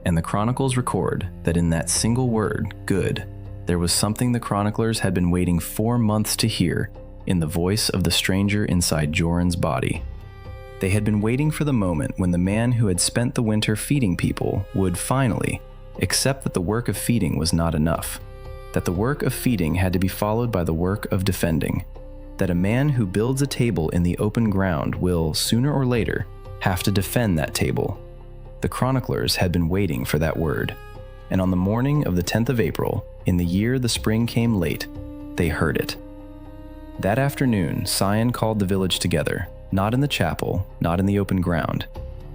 and the Chronicles record that in that single word, "good," there was something the chroniclers had been waiting 4 months to hear in the voice of the stranger inside Joran's body. They had been waiting for the moment when the man who had spent the winter feeding people would finally accept that the work of feeding was not enough, that the work of feeding had to be followed by the work of defending, that a man who builds a table in the open ground will, sooner or later, have to defend that table, The chroniclers had been waiting for that word. And on the morning of the 10th of April, in the year the spring came late, they heard it. That afternoon, Sion called the village together, not in the chapel, not in the open ground.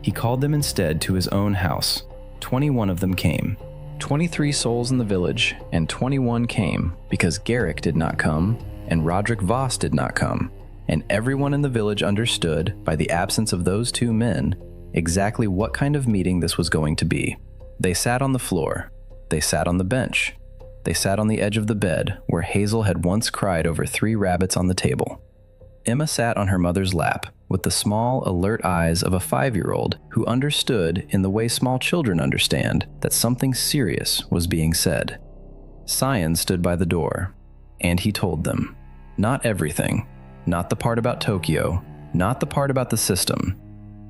He called them instead to his own house. 21 of them came. 23 souls in the village, and 21 came, because Garrick did not come, and Roderick Voss did not come. And everyone in the village understood, by the absence of those two men, exactly what kind of meeting this was going to be. They sat on the floor. They sat on the bench. They sat on the edge of the bed, where Hazel had once cried over 3 rabbits on the table. Emma sat on her mother's lap, with the small, alert eyes of a 5-year-old who understood, in the way small children understand, that something serious was being said. Sion stood by the door, and he told them. Not everything. Not the part about Tokyo. Not the part about the system.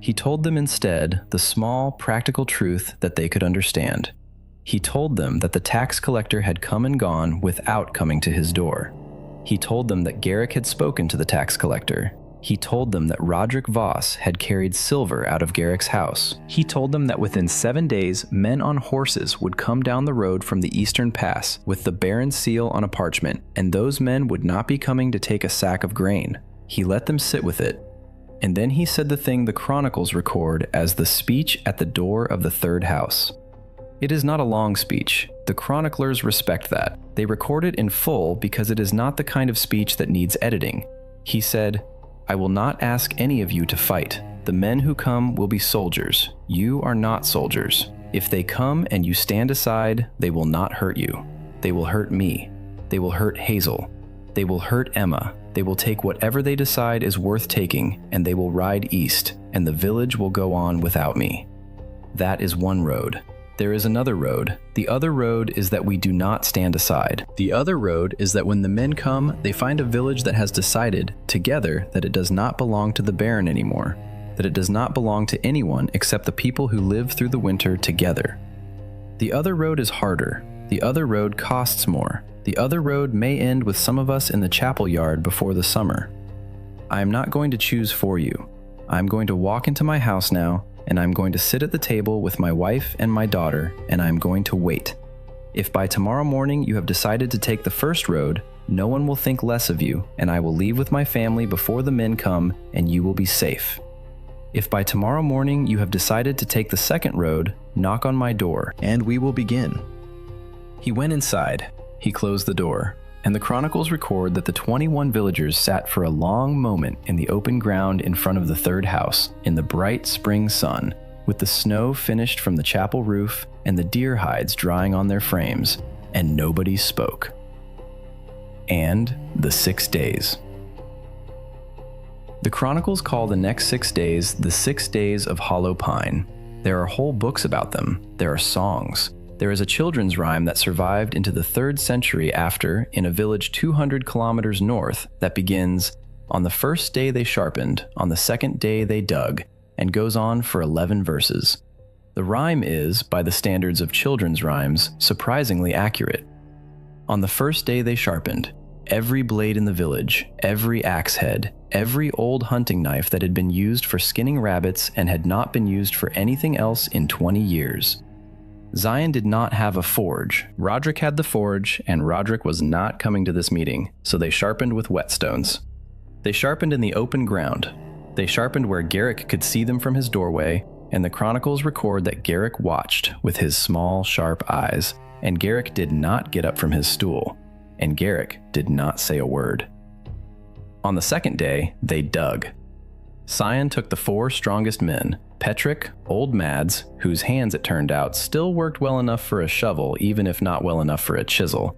He told them instead the small, practical truth that they could understand. He told them that the tax collector had come and gone without coming to his door. He told them that Garrick had spoken to the tax collector. He told them that Roderick Voss had carried silver out of Garrick's house. He told them that within 7 days, men on horses would come down the road from the eastern pass with the Baron's seal on a parchment, and those men would not be coming to take a sack of grain. He let them sit with it. And then he said the thing the chronicles record as the speech at the door of the third house. It is not a long speech. The chroniclers respect that. They record it in full because it is not the kind of speech that needs editing. He said, I will not ask any of you to fight. The men who come will be soldiers. You are not soldiers. If they come and you stand aside, they will not hurt you. They will hurt me. They will hurt Hazel. They will hurt Emma. They will take whatever they decide is worth taking, and they will ride east, and the village will go on without me. That is one road. There is another road. The other road is that we do not stand aside. The other road is that when the men come, they find a village that has decided, together, that it does not belong to the Baron anymore, that it does not belong to anyone except the people who live through the winter together. The other road is harder. The other road costs more. The other road may end with some of us in the chapel yard before the summer. I am not going to choose for you. I am going to walk into my house now, and I'm going to sit at the table with my wife and my daughter, and I'm going to wait. If by tomorrow morning you have decided to take the first road, no one will think less of you, and I will leave with my family before the men come, and you will be safe. If by tomorrow morning you have decided to take the second road, knock on my door, and we will begin. He went inside. He closed the door, and the chronicles record that the 21 villagers sat for a long moment in the open ground in front of the third house, in the bright spring sun, with the snow finished from the chapel roof and the deer hides drying on their frames, and nobody spoke. And the 6 days. The chronicles call the next 6 days the 6 days of Hollow Pine. There are whole books about them. There are songs. There is a children's rhyme that survived into the 3rd century after, in a village 200 kilometers north, that begins, On the first day they sharpened, on the second day they dug, and goes on for 11 verses. The rhyme is, by the standards of children's rhymes, surprisingly accurate. On the first day they sharpened, every blade in the village, every axe head, every old hunting knife that had been used for skinning rabbits and had not been used for anything else in 20 years. Sion did not have a forge. Roderick had the forge, and Roderick was not coming to this meeting, so they sharpened with whetstones. They sharpened in the open ground. They sharpened where Garrick could see them from his doorway, and the chronicles record that Garrick watched with his small, sharp eyes, and Garrick did not get up from his stool, and Garrick did not say a word. On the second day, they dug. Sion took the 4 strongest men, Petrick, Old Mads, whose hands, it turned out, still worked well enough for a shovel even if not well enough for a chisel,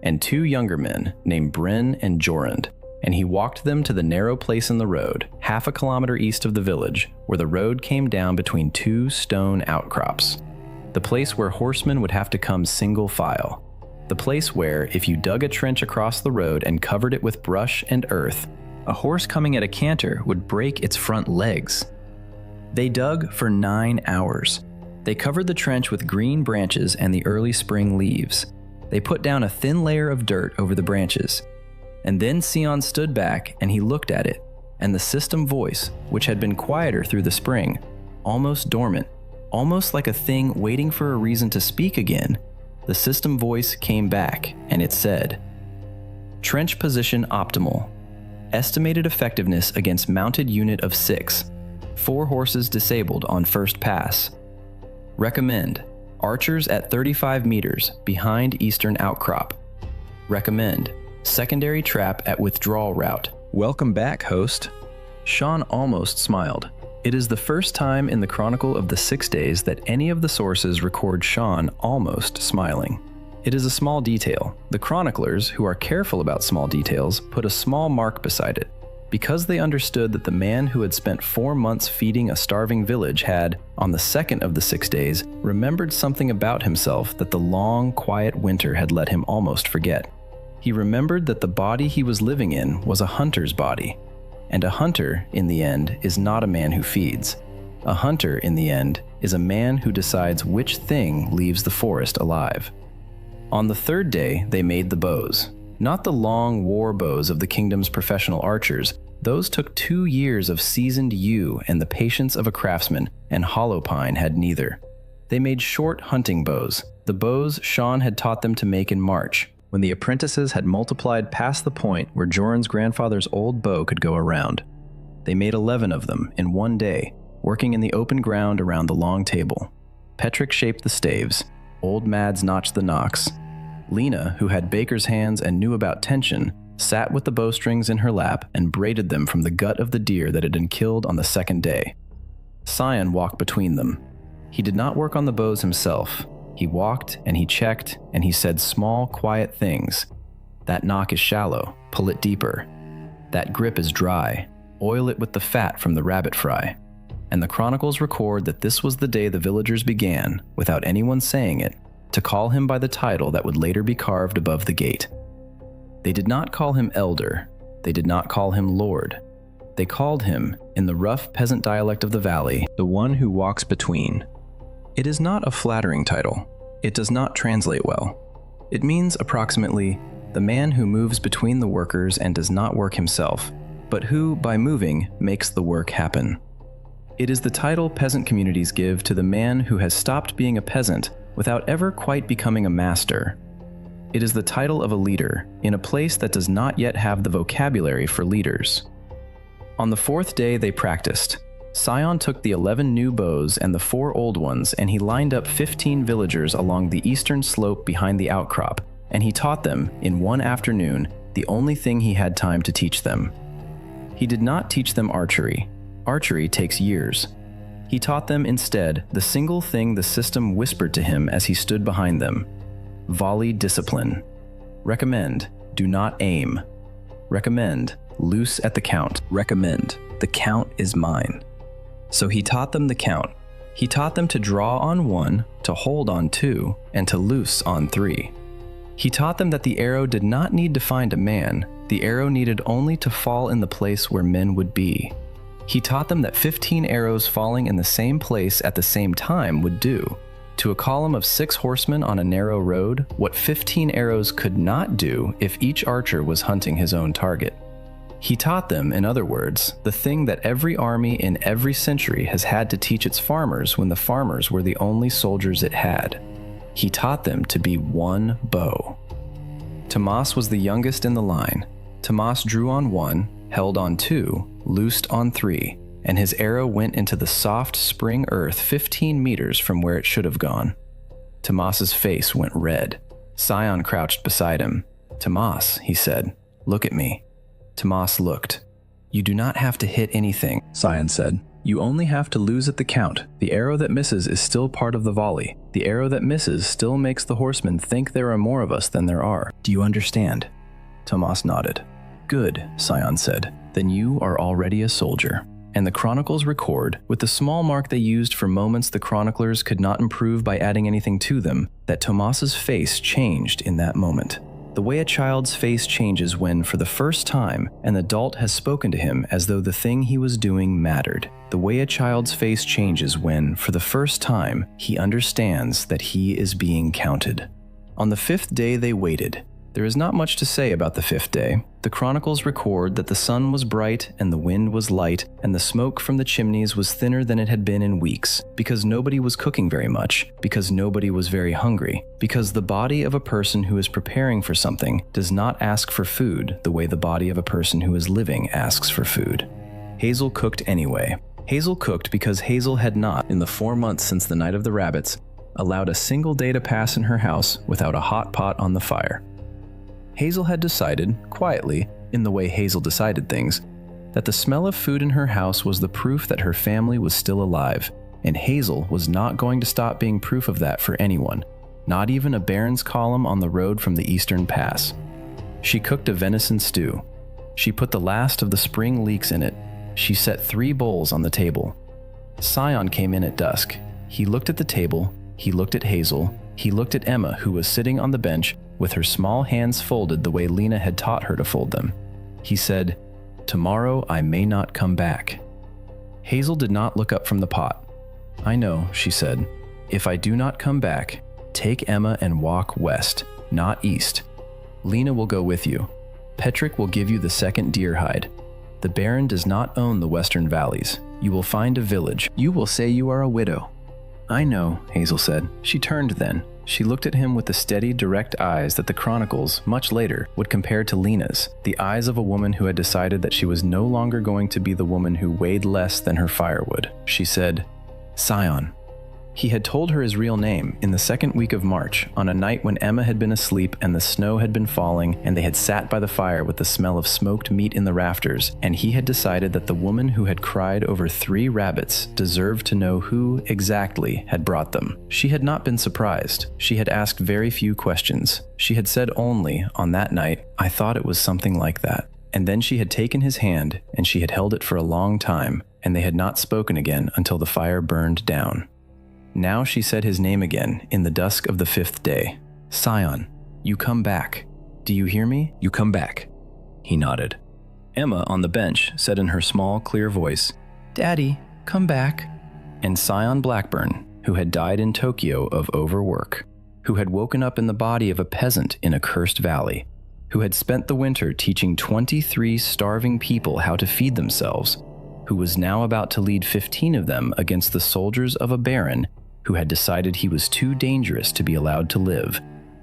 and 2 younger men named Bryn and Jorund, and he walked them to the narrow place in the road, half a kilometer east of the village, where the road came down between 2 stone outcrops. The place where horsemen would have to come single file. The place where, if you dug a trench across the road and covered it with brush and earth, a horse coming at a canter would break its front legs. They dug for 9 hours. They covered the trench with green branches and the early spring leaves. They put down a thin layer of dirt over the branches. And then Sion stood back and he looked at it, and the system voice, which had been quieter through the spring, almost dormant, Almost like a thing waiting for a reason to speak again, the system voice came back and it said, "Trench position optimal. Estimated effectiveness against mounted unit of 6. 4 horses disabled on first pass. Recommend archers at 35 meters behind eastern outcrop. Recommend secondary trap at withdrawal route." Welcome back, host. Sion almost smiled. It is the first time in the Chronicle of the 6 Days that any of the sources record Sion almost smiling. It is a small detail. The chroniclers, who are careful about small details, put a small mark beside it, because they understood that the man who had spent 4 months feeding a starving village had, on the second of the 6 days, remembered something about himself that the long, quiet winter had let him almost forget. He remembered that the body he was living in was a hunter's body. And a hunter, in the end, is not a man who feeds. A hunter, in the end, is a man who decides which thing leaves the forest alive. On the 3rd day, they made the bows. Not the long war bows of the kingdom's professional archers. Those took 2 years of seasoned yew and the patience of a craftsman, and hollow pine had neither. They made short hunting bows, the bows Sion had taught them to make in March, when the apprentices had multiplied past the point where Joran's grandfather's old bow could go around. They made 11 of them in 1 day, working in the open ground around the long table. Petrick shaped the staves. Old Mads notched the nocks. Lena, who had baker's hands and knew about tension, sat with the bowstrings in her lap and braided them from the gut of the deer that had been killed on the 2nd day. Sion walked between them. He did not work on the bows himself. He walked and he checked and he said small, quiet things. That knock is shallow, pull it deeper. That grip is dry, oil it with the fat from the rabbit fry. And the chronicles record that this was the day the villagers began, without anyone saying it, to call him by the title that would later be carved above the gate. They did not call him elder. They did not call him lord. They called him, in the rough peasant dialect of the valley, The one who walks between. It is not a flattering title. It does not translate well. It means approximately, the man who moves between the workers and does not work himself, but who, by moving, makes the work happen. It is the title peasant communities give to the man who has stopped being a peasant without ever quite becoming a master. It is the title of a leader in a place that does not yet have the vocabulary for leaders. On the 4th day they practiced. Sion took the 11 new bows and the 4 old ones, and he lined up 15 villagers along the eastern slope behind the outcrop, and he taught them, in 1 afternoon, the only thing he had time to teach them. He did not teach them archery. Archery takes years. He taught them instead the single thing the system whispered to him as he stood behind them. Volley discipline. Recommend, do not aim. Recommend, loose at the count. Recommend, the count is mine. So he taught them the count. He taught them to draw on 1, to hold on 2, and to loose on 3. He taught them that the arrow did not need to find a man. The arrow needed only to fall in the place where men would be. He taught them that 15 arrows falling in the same place at the same time would do, to a column of 6 horsemen on a narrow road, what 15 arrows could not do if each archer was hunting his own target. He taught them, in other words, the thing that every army in every century has had to teach its farmers when the farmers were the only soldiers it had. He taught them to be one bow. Tomas was the youngest in the line. Tomas drew on 1, held on 2, loosed on 3, and his arrow went into the soft spring earth 15 meters from where it should have gone. Tomas's face went red. Sion crouched beside him. "Tomas," he said, "look at me." Tomas looked. "You do not have to hit anything," Sion said. "You only have to lose at the count. The arrow that misses is still part of the volley. The arrow that misses still makes the horsemen think there are more of us than there are. Do you understand?" Tomas nodded. "Good," Sion said. "Then you are already a soldier." And the chronicles record, with the small mark they used for moments the chroniclers could not improve by adding anything to them, that Tomas's face changed in that moment. The way a child's face changes when, for the first time, an adult has spoken to him as though the thing he was doing mattered. The way a child's face changes when, for the first time, he understands that he is being counted. On the 5th day they waited. There is not much to say about the 5th day. The chronicles record that the sun was bright and the wind was light and the smoke from the chimneys was thinner than it had been in weeks, because nobody was cooking very much, because nobody was very hungry, because the body of a person who is preparing for something does not ask for food the way the body of a person who is living asks for food. Hazel cooked anyway. Hazel cooked because Hazel had not, in the 4 months since the night of the rabbits, allowed a single day to pass in her house without a hot pot on the fire. Hazel had decided, quietly, in the way Hazel decided things, that the smell of food in her house was the proof that her family was still alive, and Hazel was not going to stop being proof of that for anyone, not even a Baron's column on the road from the Eastern Pass. She cooked a venison stew. She put the last of the spring leeks in it. She set 3 bowls on the table. Sion came in at dusk. He looked at the table, he looked at Hazel, he looked at Emma, who was sitting on the bench with her small hands folded the way Lena had taught her to fold them. He said, "Tomorrow I may not come back." Hazel did not look up from the pot. "I know," she said. "If I do not come back, take Emma and walk west, not east. Lena will go with you. Petrick will give you the 2nd deer hide. The Baron does not own the western valleys. You will find a village. You will say you are a widow." "I know," Hazel said. She turned then. She looked at him with the steady, direct eyes that the chronicles, much later, would compare to Lena's, the eyes of a woman who had decided that she was no longer going to be the woman who weighed less than her firewood. She said, "Sion." He had told her his real name in the 2nd week of March, on a night when Emma had been asleep and the snow had been falling and they had sat by the fire with the smell of smoked meat in the rafters, and he had decided that the woman who had cried over 3 rabbits deserved to know who, exactly, had brought them. She had not been surprised. She had asked very few questions. She had said only, on that night, "I thought it was something like that." And then she had taken his hand, and she had held it for a long time, and they had not spoken again until the fire burned down. Now she said his name again in the dusk of the 5th day. "Sion, you come back. Do you hear me? You come back." He nodded. Emma, on the bench, said in her small, clear voice, "Daddy, come back." And Sion Blackburn, who had died in Tokyo of overwork, who had woken up in the body of a peasant in a cursed valley, who had spent the winter teaching 23 starving people how to feed themselves, who was now about to lead 15 of them against the soldiers of a baron who had decided he was too dangerous to be allowed to live.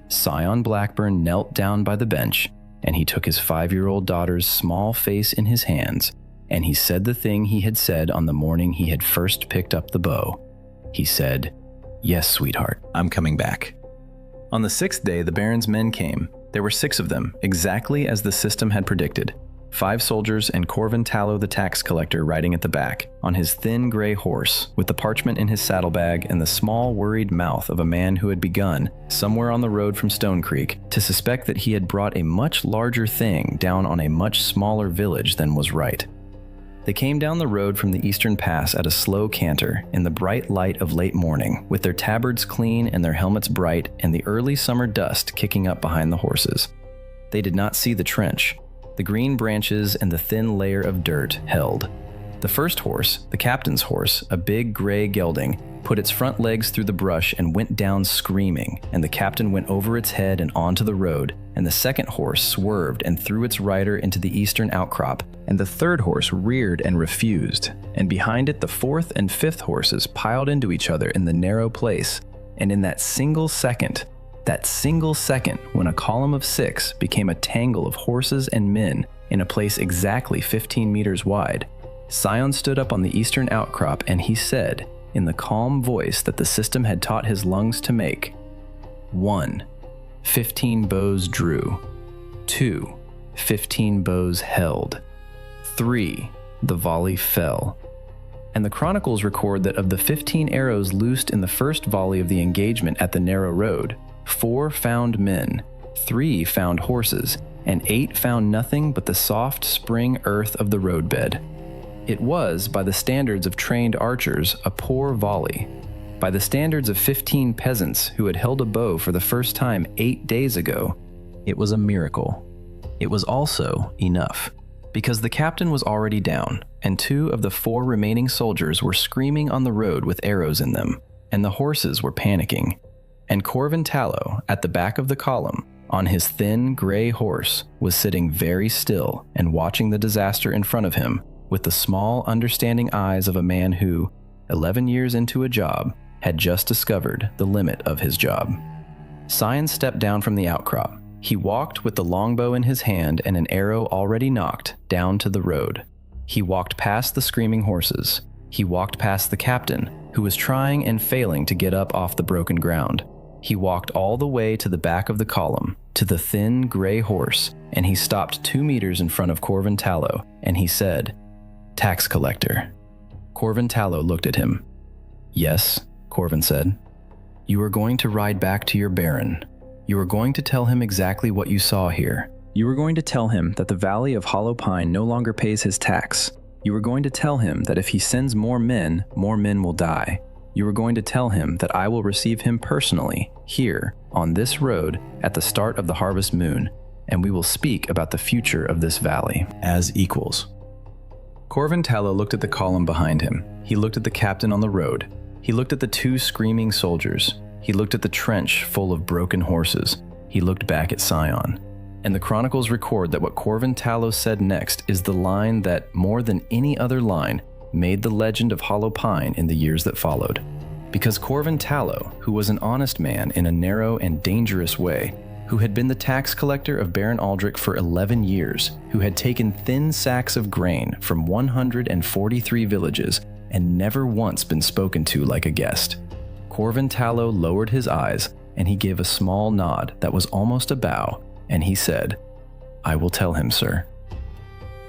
Sion Blackburn knelt down by the bench, and he took his 5-year-old daughter's small face in his hands, and he said the thing he had said on the morning he had first picked up the bow. He said, "Yes, sweetheart, I'm coming back." On the 6th day, the Baron's men came. There were 6 of them, exactly as the system had predicted. 5 soldiers and Corvin Tallow the tax collector riding at the back, on his thin gray horse, with the parchment in his saddlebag and the small worried mouth of a man who had begun, somewhere on the road from Stone Creek, to suspect that he had brought a much larger thing down on a much smaller village than was right. They came down the road from the Eastern Pass at a slow canter, in the bright light of late morning, with their tabards clean and their helmets bright and the early summer dust kicking up behind the horses. They did not see the trench. The green branches and the thin layer of dirt held. The first horse, the captain's horse, a big gray gelding, put its front legs through the brush and went down screaming, and the captain went over its head and onto the road, and the second horse swerved and threw its rider into the eastern outcrop, and the third horse reared and refused, and behind it the 4th and 5th horses piled into each other in the narrow place, and in that single second when a column of 6 became a tangle of horses and men in a place exactly 15 meters wide, Sion stood up on the eastern outcrop and he said, in the calm voice that the system had taught his lungs to make, 1. 15 bows drew. 2. 15 bows held. 3. The volley fell. And the chronicles record that of the 15 arrows loosed in the first volley of the engagement at the narrow road, 4 found men, 3 found horses, and 8 found nothing but the soft spring earth of the roadbed. It was, by the standards of trained archers, a poor volley. By the standards of 15 peasants who had held a bow for the first time 8 days ago, it was a miracle. It was also enough, because the captain was already down, and 2 of the 4 remaining soldiers were screaming on the road with arrows in them, and the horses were panicking. And Corvin Tallow, at the back of the column, on his thin, gray horse, was sitting very still and watching the disaster in front of him with the small, understanding eyes of a man who, 11 years into a job, had just discovered the limit of his job. Sion stepped down from the outcrop. He walked with the longbow in his hand and an arrow already knocked down to the road. He walked past the screaming horses. He walked past the captain, who was trying and failing to get up off the broken ground. He walked all the way to the back of the column, to the thin, gray horse, and he stopped 2 meters in front of Corvin Tallow, and he said, "Tax collector." Corvin Tallow looked at him. "Yes," Corvin said. "You are going to ride back to your baron. You are going to tell him exactly what you saw here. You are going to tell him that the Valley of Hollow Pine no longer pays his tax. You are going to tell him that if he sends more men will die. You are going to tell him that I will receive him personally, here, on this road, at the start of the harvest moon, and we will speak about the future of this valley as equals." Corvin Tallow looked at the column behind him. He looked at the captain on the road. He looked at the 2 screaming soldiers. He looked at the trench full of broken horses. He looked back at Sion. And the chronicles record that what Corvin Tallow said next is the line that, more than any other line, made the legend of Hollow Pine in the years that followed. Because Corvin Tallow, who was an honest man in a narrow and dangerous way, who had been the tax collector of Baron Aldrich for 11 years, who had taken thin sacks of grain from 143 villages and never once been spoken to like a guest. Corvin Tallow lowered his eyes and he gave a small nod that was almost a bow, and he said, "I will tell him, sir."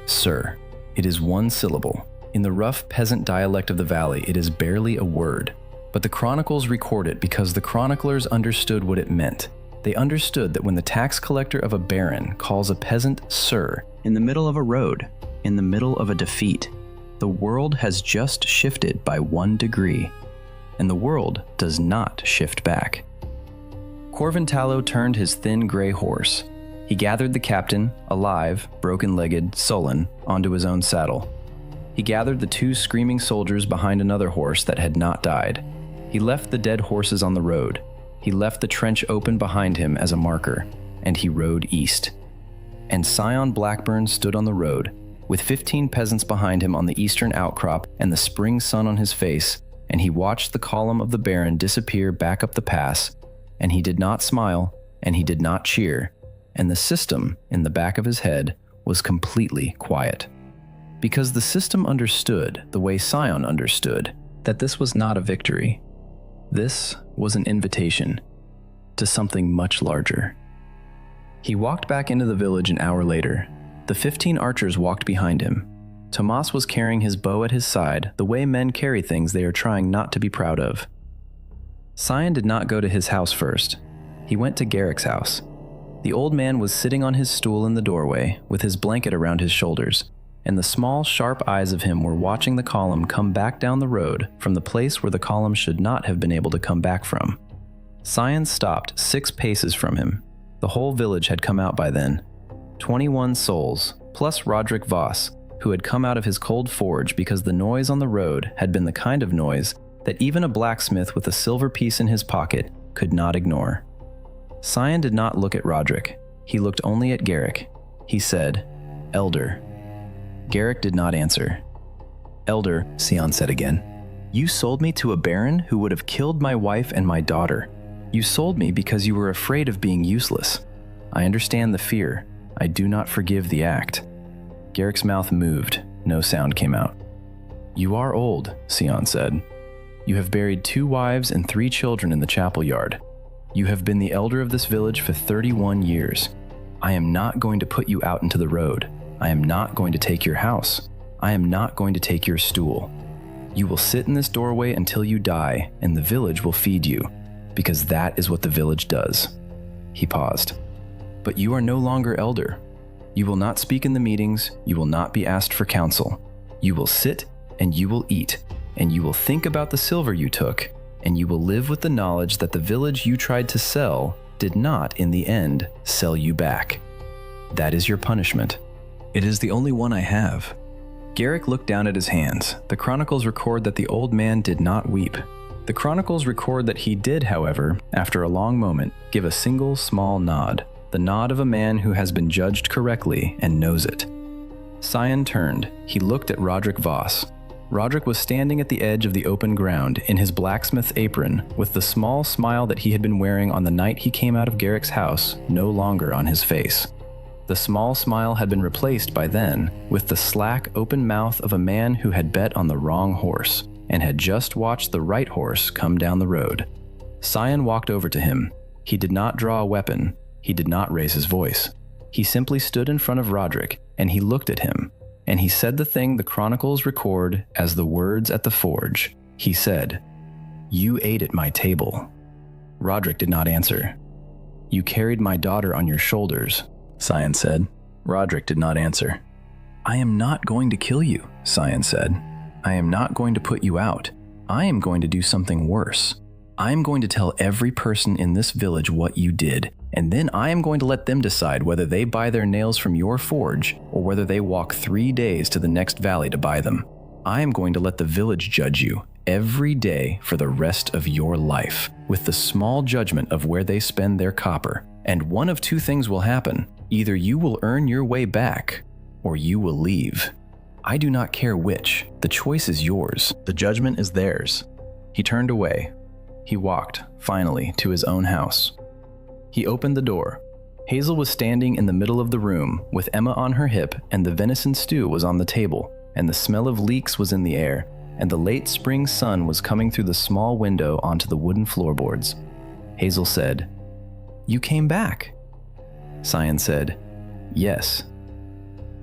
Sir, it is 1 syllable. In the rough peasant dialect of the valley, it is barely a word. But the chronicles record it because the chroniclers understood what it meant. They understood that when the tax collector of a baron calls a peasant sir, in the middle of a road, in the middle of a defeat, the world has just shifted by 1 degree, and the world does not shift back. Corvin Tallow turned his thin gray horse. He gathered the captain, alive, broken-legged, sullen, onto his own saddle. He gathered the 2 screaming soldiers behind another horse that had not died. He left the dead horses on the road. He left the trench open behind him as a marker, and he rode east. And Sion Blackburn stood on the road, with 15 peasants behind him on the eastern outcrop and the spring sun on his face, and he watched the column of the Baron disappear back up the pass, and he did not smile, and he did not cheer, and the system in the back of his head was completely quiet. Because the system understood, the way Sion understood, that this was not a victory. This was an invitation to something much larger. He walked back into the village an hour later. The 15 archers walked behind him. Tomas was carrying his bow at his side, the way men carry things they are trying not to be proud of. Sion did not go to his house first. He went to Garrick's house. The old man was sitting on his stool in the doorway, with his blanket around his shoulders, and the small, sharp eyes of him were watching the column come back down the road from the place where the column should not have been able to come back from. Sion stopped 6 paces from him. The whole village had come out by then. 21 souls, plus Roderick Voss, who had come out of his cold forge because the noise on the road had been the kind of noise that even a blacksmith with a silver piece in his pocket could not ignore. Sion did not look at Roderick. He looked only at Garrick. He said, "Elder." Garrick did not answer. "Elder," Sion said again, "you sold me to a baron who would have killed my wife and my daughter. You sold me because you were afraid of being useless. I understand the fear. I do not forgive the act." Garrick's mouth moved. No sound came out. "You are old," Sion said. "You have buried 2 wives and 3 children in the chapel yard. You have been the elder of this village for 31 years. I am not going to put you out into the road. I am not going to take your house. I am not going to take your stool. You will sit in this doorway until you die, and the village will feed you, because that is what the village does." He paused. "But you are no longer elder. You will not speak in the meetings. You will not be asked for counsel. You will sit and you will eat, and you will think about the silver you took, and you will live with the knowledge that the village you tried to sell did not, in the end, sell you back. That is your punishment. It is the only one I have." Garrick looked down at his hands. The chronicles record that the old man did not weep. The chronicles record that he did, however, after a long moment, give a single small nod. the nod of a man who has been judged correctly and knows it. Sion turned. He looked at Roderick Voss. Roderick was standing at the edge of the open ground in his blacksmith apron, with the small smile that he had been wearing on the night he came out of Garrick's house no longer on his face. The small smile had been replaced by then with the slack, open mouth of a man who had bet on the wrong horse and had just watched the right horse come down the road. Sion walked over to him. He did not draw a weapon. He did not raise his voice. He simply stood in front of Roderick, and he looked at him. And he said the thing the chronicles record as the words at the forge. He said, "You ate at my table." Roderick did not answer. "You carried my daughter on your shoulders," Sion said. Roderick did not answer. "I am not going to kill you," Sion said. "I am not going to put you out. I am going to do something worse. I am going to tell every person in this village what you did, and then I am going to let them decide whether they buy their nails from your forge or whether they walk 3 days to the next valley to buy them. I am going to let the village judge you every day for the rest of your life, with the small judgment of where they spend their copper. And one of two things will happen. Either you will earn your way back, or you will leave. I do not care which. The choice is yours. The judgment is theirs." He turned away. He walked, finally, to his own house. He opened the door. Hazel was standing in the middle of the room, with Emma on her hip, and the venison stew was on the table, and the smell of leeks was in the air, and the late spring sun was coming through the small window onto the wooden floorboards. Hazel said, "You came back." Sion said, "Yes."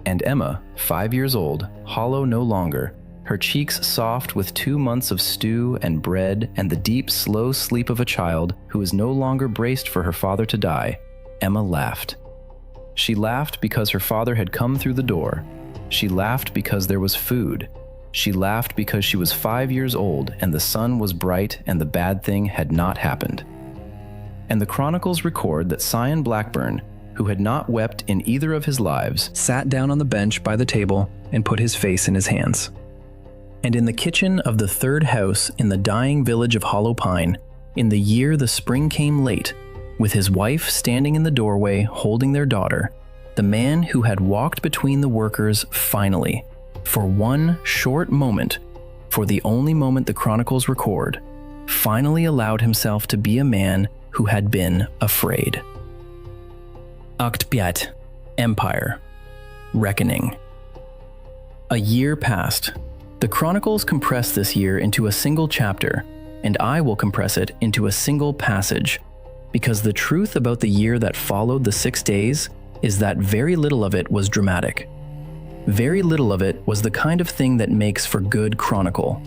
And Emma, 5 years old, hollow no longer, her cheeks soft with 2 months of stew and bread and the deep, slow sleep of a child who is no longer braced for her father to die, Emma laughed. She laughed because her father had come through the door. She laughed because there was food. She laughed because she was 5 years old and the sun was bright and the bad thing had not happened. And the chronicles record that Sion Blackburn, who had not wept in either of his lives, sat down on the bench by the table and put his face in his hands. And in the kitchen of the third house in the dying village of Hollow Pine, in the year the spring came late, with his wife standing in the doorway holding their daughter, the man who had walked between the workers finally, for one short moment, for the only moment the chronicles record, finally allowed himself to be a man who had been afraid. Akt 5. Empire. Reckoning. A year passed. The chronicles compress this year into a single chapter, and I will compress it into a single passage, because the truth about the year that followed the 6 days is that very little of it was dramatic. Very little of it was the kind of thing that makes for good chronicle.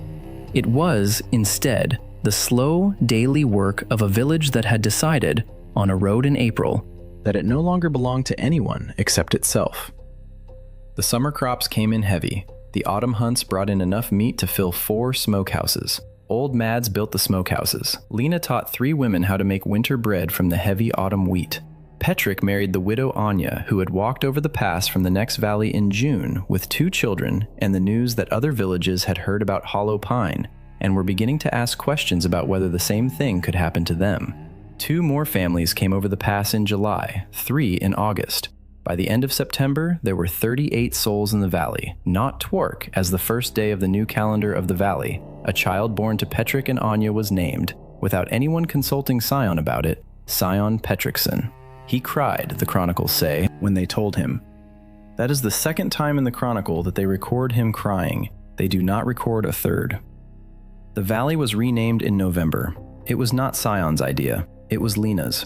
It was, instead, the slow, daily work of a village that had decided, on a road in April, that it no longer belonged to anyone except itself. The summer crops came in heavy. The autumn hunts brought in enough meat to fill 4 smokehouses. Old Mads built the smokehouses. Lena taught 3 women how to make winter bread from the heavy autumn wheat. Petrick married the widow Anya, who had walked over the pass from the next valley in June with 2 children and the news that other villages had heard about Hollow Pine and were beginning to ask questions about whether the same thing could happen to them. 2 more families came over the pass in July, 3 in August. By the end of September, there were 38 souls in the valley, not Twerk, as the first day of the new calendar of the valley. A child born to Petrick and Anya was named, without anyone consulting Sion about it, Sion Petrickson. He cried, the chronicles say, when they told him. That is the second time in the chronicle that they record him crying. They do not record a third. The valley was renamed in November. It was not Sion's idea. It was Lena's.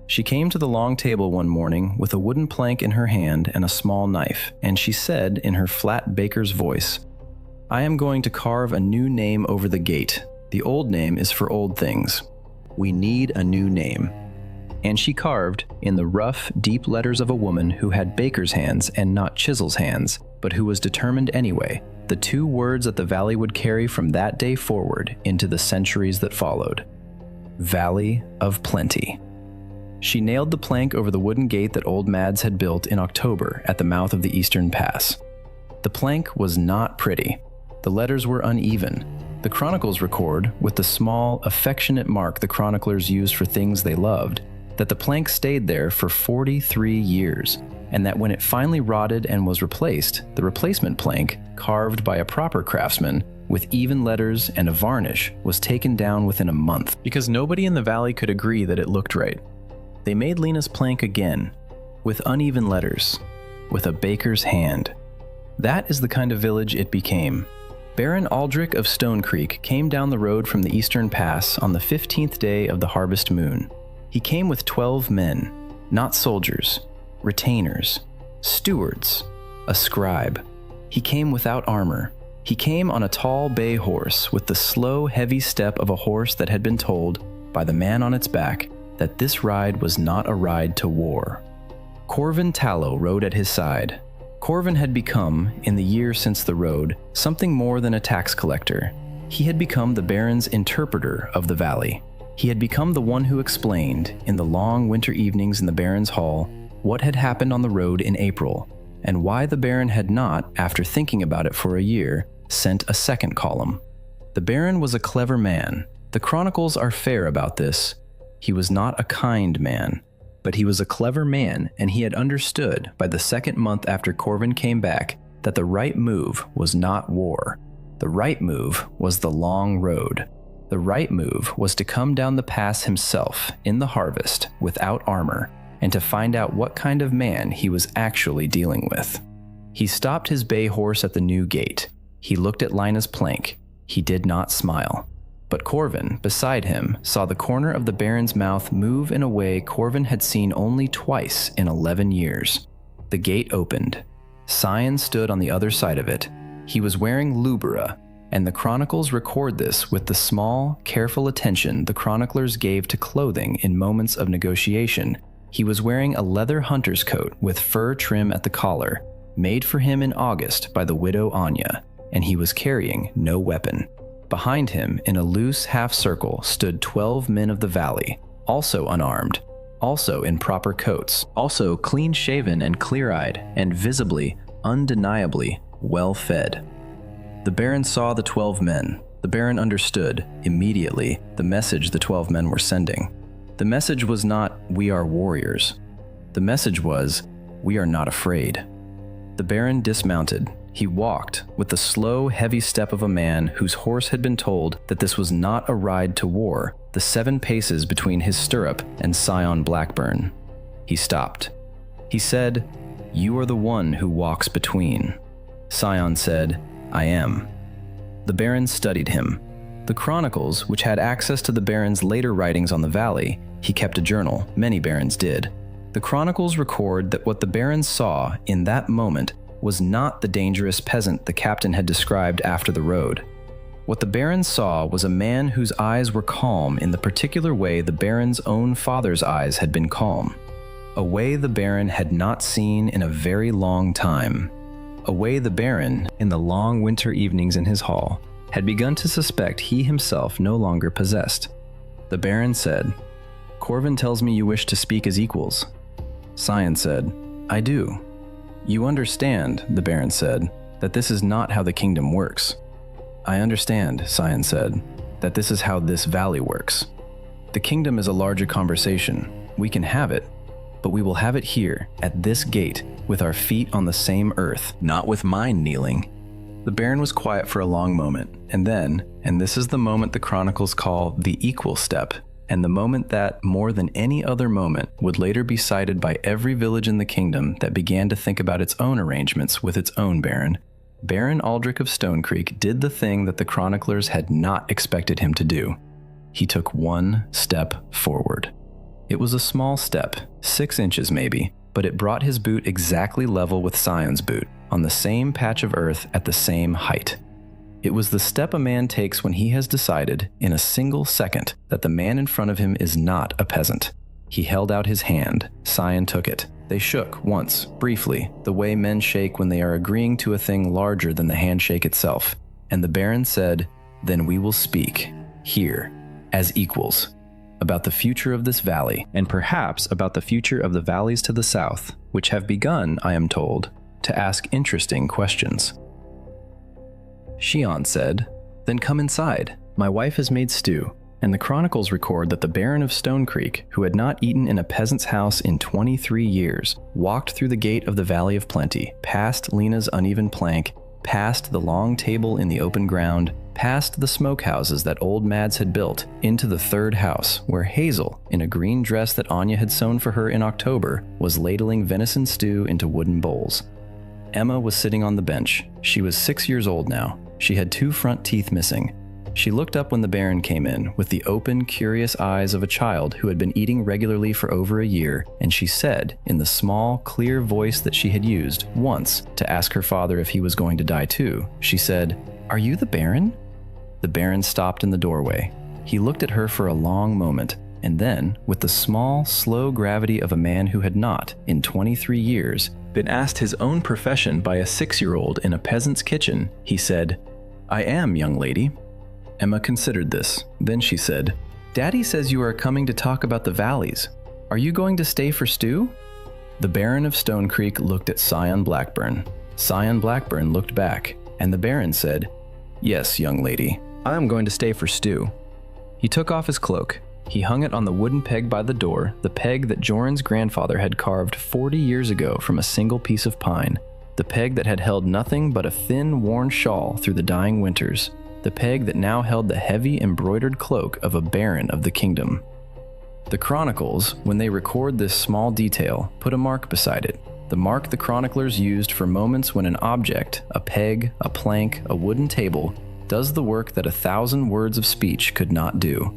She came to the long table one morning with a wooden plank in her hand and a small knife, and she said in her flat baker's voice, "I am going to carve a new name over the gate. The old name is for old things. We need a new name." And she carved, in the rough, deep letters of a woman who had baker's hands and not chisel's hands, but who was determined anyway, the 2 words that the valley would carry from that day forward into the centuries that followed. Valley of Plenty. She nailed the plank over the wooden gate that old Mads had built in October at the mouth of the eastern pass. The plank was not pretty. The letters were uneven. The chronicles record, with the small, affectionate mark the chroniclers used for things they loved, that the plank stayed there for 43 years, and that when it finally rotted and was replaced, the replacement plank, carved by a proper craftsman, with even letters and a varnish, was taken down within a month, because nobody in the valley could agree that it looked right. They made Lena's plank again, with uneven letters, with a baker's hand. That is the kind of village it became. Baron Aldrich of Stone Creek came down the road from the Eastern Pass on the 15th day of the harvest moon. He came with 12 men, not soldiers, retainers, stewards, a scribe. He came without armor. He came on a tall bay horse with the slow, heavy step of a horse that had been told, by the man on its back, that this ride was not a ride to war. Corvin Tallow rode at his side. Corvin had become, in the year since the road, something more than a tax collector. He had become the Baron's interpreter of the valley. He had become the one who explained, in the long winter evenings in the Baron's hall, what had happened on the road in April, and why the Baron had not, after thinking about it for a year, sent a second column. The Baron was a clever man. The chronicles are fair about this. He was not a kind man, but he was a clever man, and he had understood, by the second month after Corvin came back, that the right move was not war. The right move was the long road. The right move was to come down the pass himself, in the harvest, without armor, and to find out what kind of man he was actually dealing with. He stopped his bay horse at the new gate. He looked at Lina's plank. He did not smile. But Corvin, beside him, saw the corner of the Baron's mouth move in a way Corvin had seen only twice in 11 years. The gate opened. Sion stood on the other side of it. He was wearing lubra, and the chronicles record this with the small, careful attention the chroniclers gave to clothing in moments of negotiation. He was wearing a leather hunter's coat with fur trim at the collar, made for him in August by the widow Anya, and he was carrying no weapon. Behind him, in a loose half-circle, stood 12 men of the valley, also unarmed, also in proper coats, also clean-shaven and clear-eyed, and visibly, undeniably, well-fed. The Baron saw the 12 men. The Baron understood, immediately, the message the 12 men were sending. The message was not, "We are warriors." The message was, "We are not afraid." The Baron dismounted. He walked with the slow, heavy step of a man whose horse had been told that this was not a ride to war, the 7 paces between his stirrup and Sion Blackburn. He stopped. He said, "You are the one who walks between." Sion said, "I am." The Baron studied him. The chronicles, which had access to the Baron's later writings on the valley, he kept a journal, many barons did. The chronicles record that what the Baron saw in that moment was not the dangerous peasant the captain had described after the road. What the Baron saw was a man whose eyes were calm in the particular way the Baron's own father's eyes had been calm. A way the Baron had not seen in a very long time. A way the Baron, in the long winter evenings in his hall, had begun to suspect he himself no longer possessed. The Baron said, "Corvin tells me you wish to speak as equals." Sion said, "I do." "You understand," the Baron said, "that this is not how the kingdom works." "I understand," Sion said, "that this is how this valley works. The kingdom is a larger conversation. We can have it, but we will have it here, at this gate, with our feet on the same earth, not with mine kneeling." The Baron was quiet for a long moment, and then, and this is the moment the chronicles call the equal step, and the moment that, more than any other moment, would later be cited by every village in the kingdom that began to think about its own arrangements with its own Baron, Baron Aldrich of Stone Creek did the thing that the chroniclers had not expected him to do. He took one step forward. It was a small step, 6 inches maybe, but it brought his boot exactly level with Sion's boot, on the same patch of earth at the same height. It was the step a man takes when he has decided, in a single second, that the man in front of him is not a peasant. He held out his hand. Sion took it. They shook once, briefly, the way men shake when they are agreeing to a thing larger than the handshake itself. And the Baron said, "Then we will speak, here, as equals, about the future of this valley, and perhaps about the future of the valleys to the south, which have begun, I am told, to ask interesting questions." Sion said, "Then come inside. My wife has made stew. And the chronicles record that the Baron of Stone Creek, who had not eaten in a peasant's house in 23 years, walked through the gate of the Valley of Plenty, past Lena's uneven plank, past the long table in the open ground, past the smokehouses that old Mads had built, into the third house, where Hazel, in a green dress that Anya had sewn for her in October, was ladling venison stew into wooden bowls. Emma was sitting on the bench. She was 6 years old now. She had 2 front teeth missing. She looked up when the Baron came in, with the open, curious eyes of a child who had been eating regularly for over a year, and she said, in the small, clear voice that she had used once to ask her father if he was going to die too, she said, "Are you the Baron?" The Baron stopped in the doorway. He looked at her for a long moment, and then, with the small, slow gravity of a man who had not, in 23 years, been asked his own profession by a 6-year-old in a peasant's kitchen, he said, "I am, young lady." Emma considered this. Then she said, "Daddy says you are coming to talk about the valleys. Are you going to stay for stew?" The Baron of Stone Creek looked at Sion Blackburn. Sion Blackburn looked back, and the Baron said, "Yes, young lady, I am going to stay for stew." He took off his cloak. He hung it on the wooden peg by the door, the peg that Joran's grandfather had carved 40 years ago from a single piece of pine, the peg that had held nothing but a thin, worn shawl through the dying winters, the peg that now held the heavy embroidered cloak of a baron of the kingdom. The chronicles, when they record this small detail, put a mark beside it, the mark the chroniclers used for moments when an object, a peg, a plank, a wooden table, does the work that 1,000 words of speech could not do.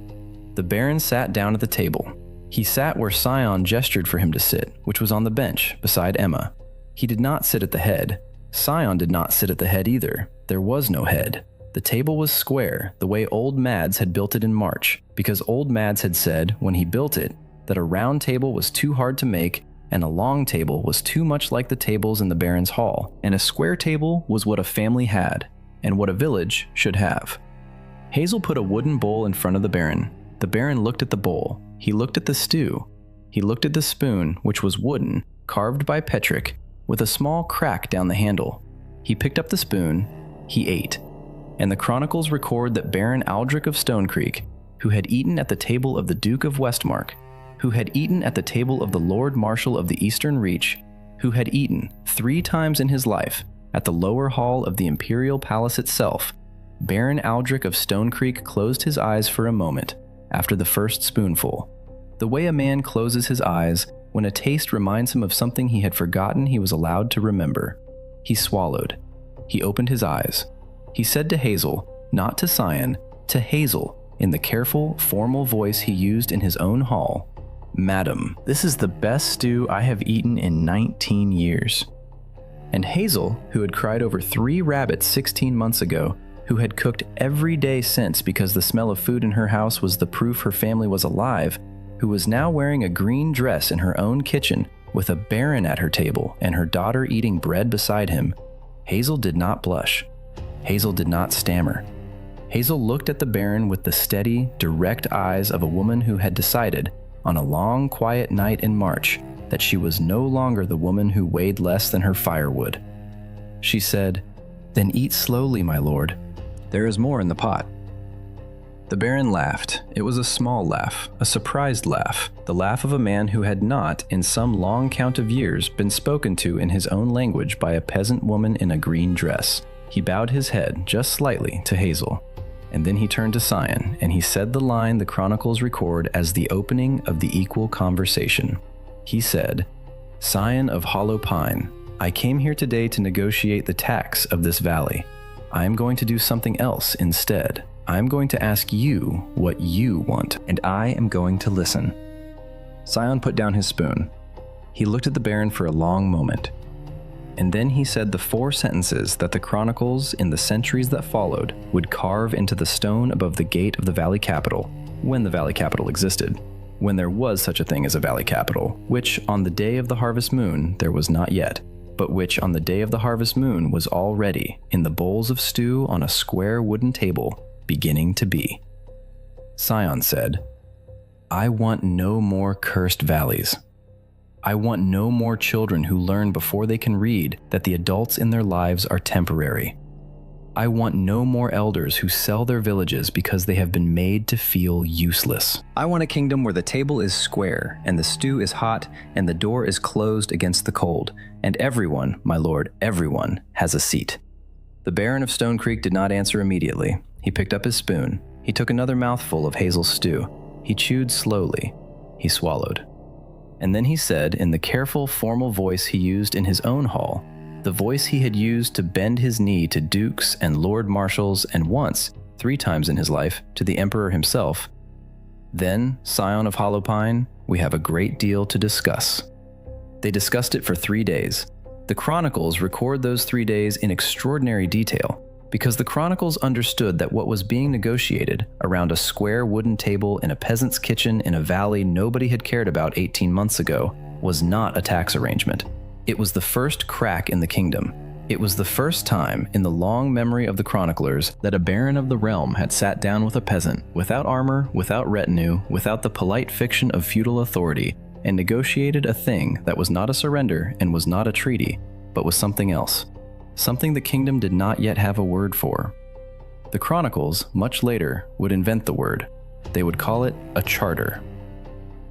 The Baron sat down at the table. He sat where Sion gestured for him to sit, which was on the bench beside Emma. He did not sit at the head. Sion did not sit at the head either. There was no head. The table was square, the way old Mads had built it in March, because old Mads had said, when he built it, that a round table was too hard to make, and a long table was too much like the tables in the Baron's hall, and a square table was what a family had, and what a village should have. Hazel put a wooden bowl in front of the Baron. The Baron looked at the bowl. He looked at the stew. He looked at the spoon, which was wooden, carved by Petrick, with a small crack down the handle. He picked up the spoon. He ate. And the chronicles record that Baron Aldrich of Stone Creek, who had eaten at the table of the Duke of Westmark, who had eaten at the table of the Lord Marshal of the Eastern Reach, who had eaten 3 times in his life at the lower hall of the Imperial Palace itself, Baron Aldrich of Stone Creek closed his eyes for a moment after the first spoonful, the way a man closes his eyes when a taste reminds him of something he had forgotten he was allowed to remember. He swallowed. He opened his eyes. He said to Hazel, not to Sion, to Hazel, in the careful, formal voice he used in his own hall, "Madam, this is the best stew I have eaten in 19 years. And Hazel, who had cried over 3 rabbits 16 months ago, who had cooked every day since because the smell of food in her house was the proof her family was alive, who was now wearing a green dress in her own kitchen with a baron at her table and her daughter eating bread beside him, Hazel did not blush. Hazel did not stammer. Hazel looked at the Baron with the steady, direct eyes of a woman who had decided, on a long, quiet night in March, that she was no longer the woman who weighed less than her firewood. She said, "Then eat slowly, my lord. There is more in the pot." The Baron laughed. It was a small laugh, a surprised laugh, the laugh of a man who had not, in some long count of years, been spoken to in his own language by a peasant woman in a green dress. He bowed his head just slightly to Hazel, and then he turned to Sion, and he said the line the chronicles record as the opening of the equal conversation. He said, "Sion of Hollow Pine, I came here today to negotiate the tax of this valley. I am going to do something else instead. I am going to ask you what you want, and I am going to listen." Sion put down his spoon. He looked at the Baron for a long moment. And then he said the 4 sentences that the chronicles in the centuries that followed would carve into the stone above the gate of the valley capital, when the valley capital existed, when there was such a thing as a valley capital, which on the day of the harvest moon there was not yet, but which on the day of the harvest moon was already in the bowls of stew on a square wooden table, beginning to be. Sion said, "I want no more cursed valleys. I want no more children who learn before they can read that the adults in their lives are temporary. I want no more elders who sell their villages because they have been made to feel useless. I want a kingdom where the table is square, and the stew is hot, and the door is closed against the cold, and everyone, my lord, everyone, has a seat." The Baron of Stone Creek did not answer immediately. He picked up his spoon. He took another mouthful of Hazel's stew. He chewed slowly. He swallowed. And then he said, in the careful, formal voice he used in his own hall, the voice he had used to bend his knee to dukes and lord marshals and once, 3 times in his life, to the emperor himself, "Then, Sion of Hollow Pine, we have a great deal to discuss." They discussed it for 3 days. The chronicles record those 3 days in extraordinary detail, because the chronicles understood that what was being negotiated around a square wooden table in a peasant's kitchen in a valley nobody had cared about 18 months ago was not a tax arrangement. It was the first crack in the kingdom. It was the first time in the long memory of the chroniclers that a baron of the realm had sat down with a peasant, without armor, without retinue, without the polite fiction of feudal authority, and negotiated a thing that was not a surrender and was not a treaty, but was something else. Something the kingdom did not yet have a word for. The chronicles, much later, would invent the word. They would call it a charter.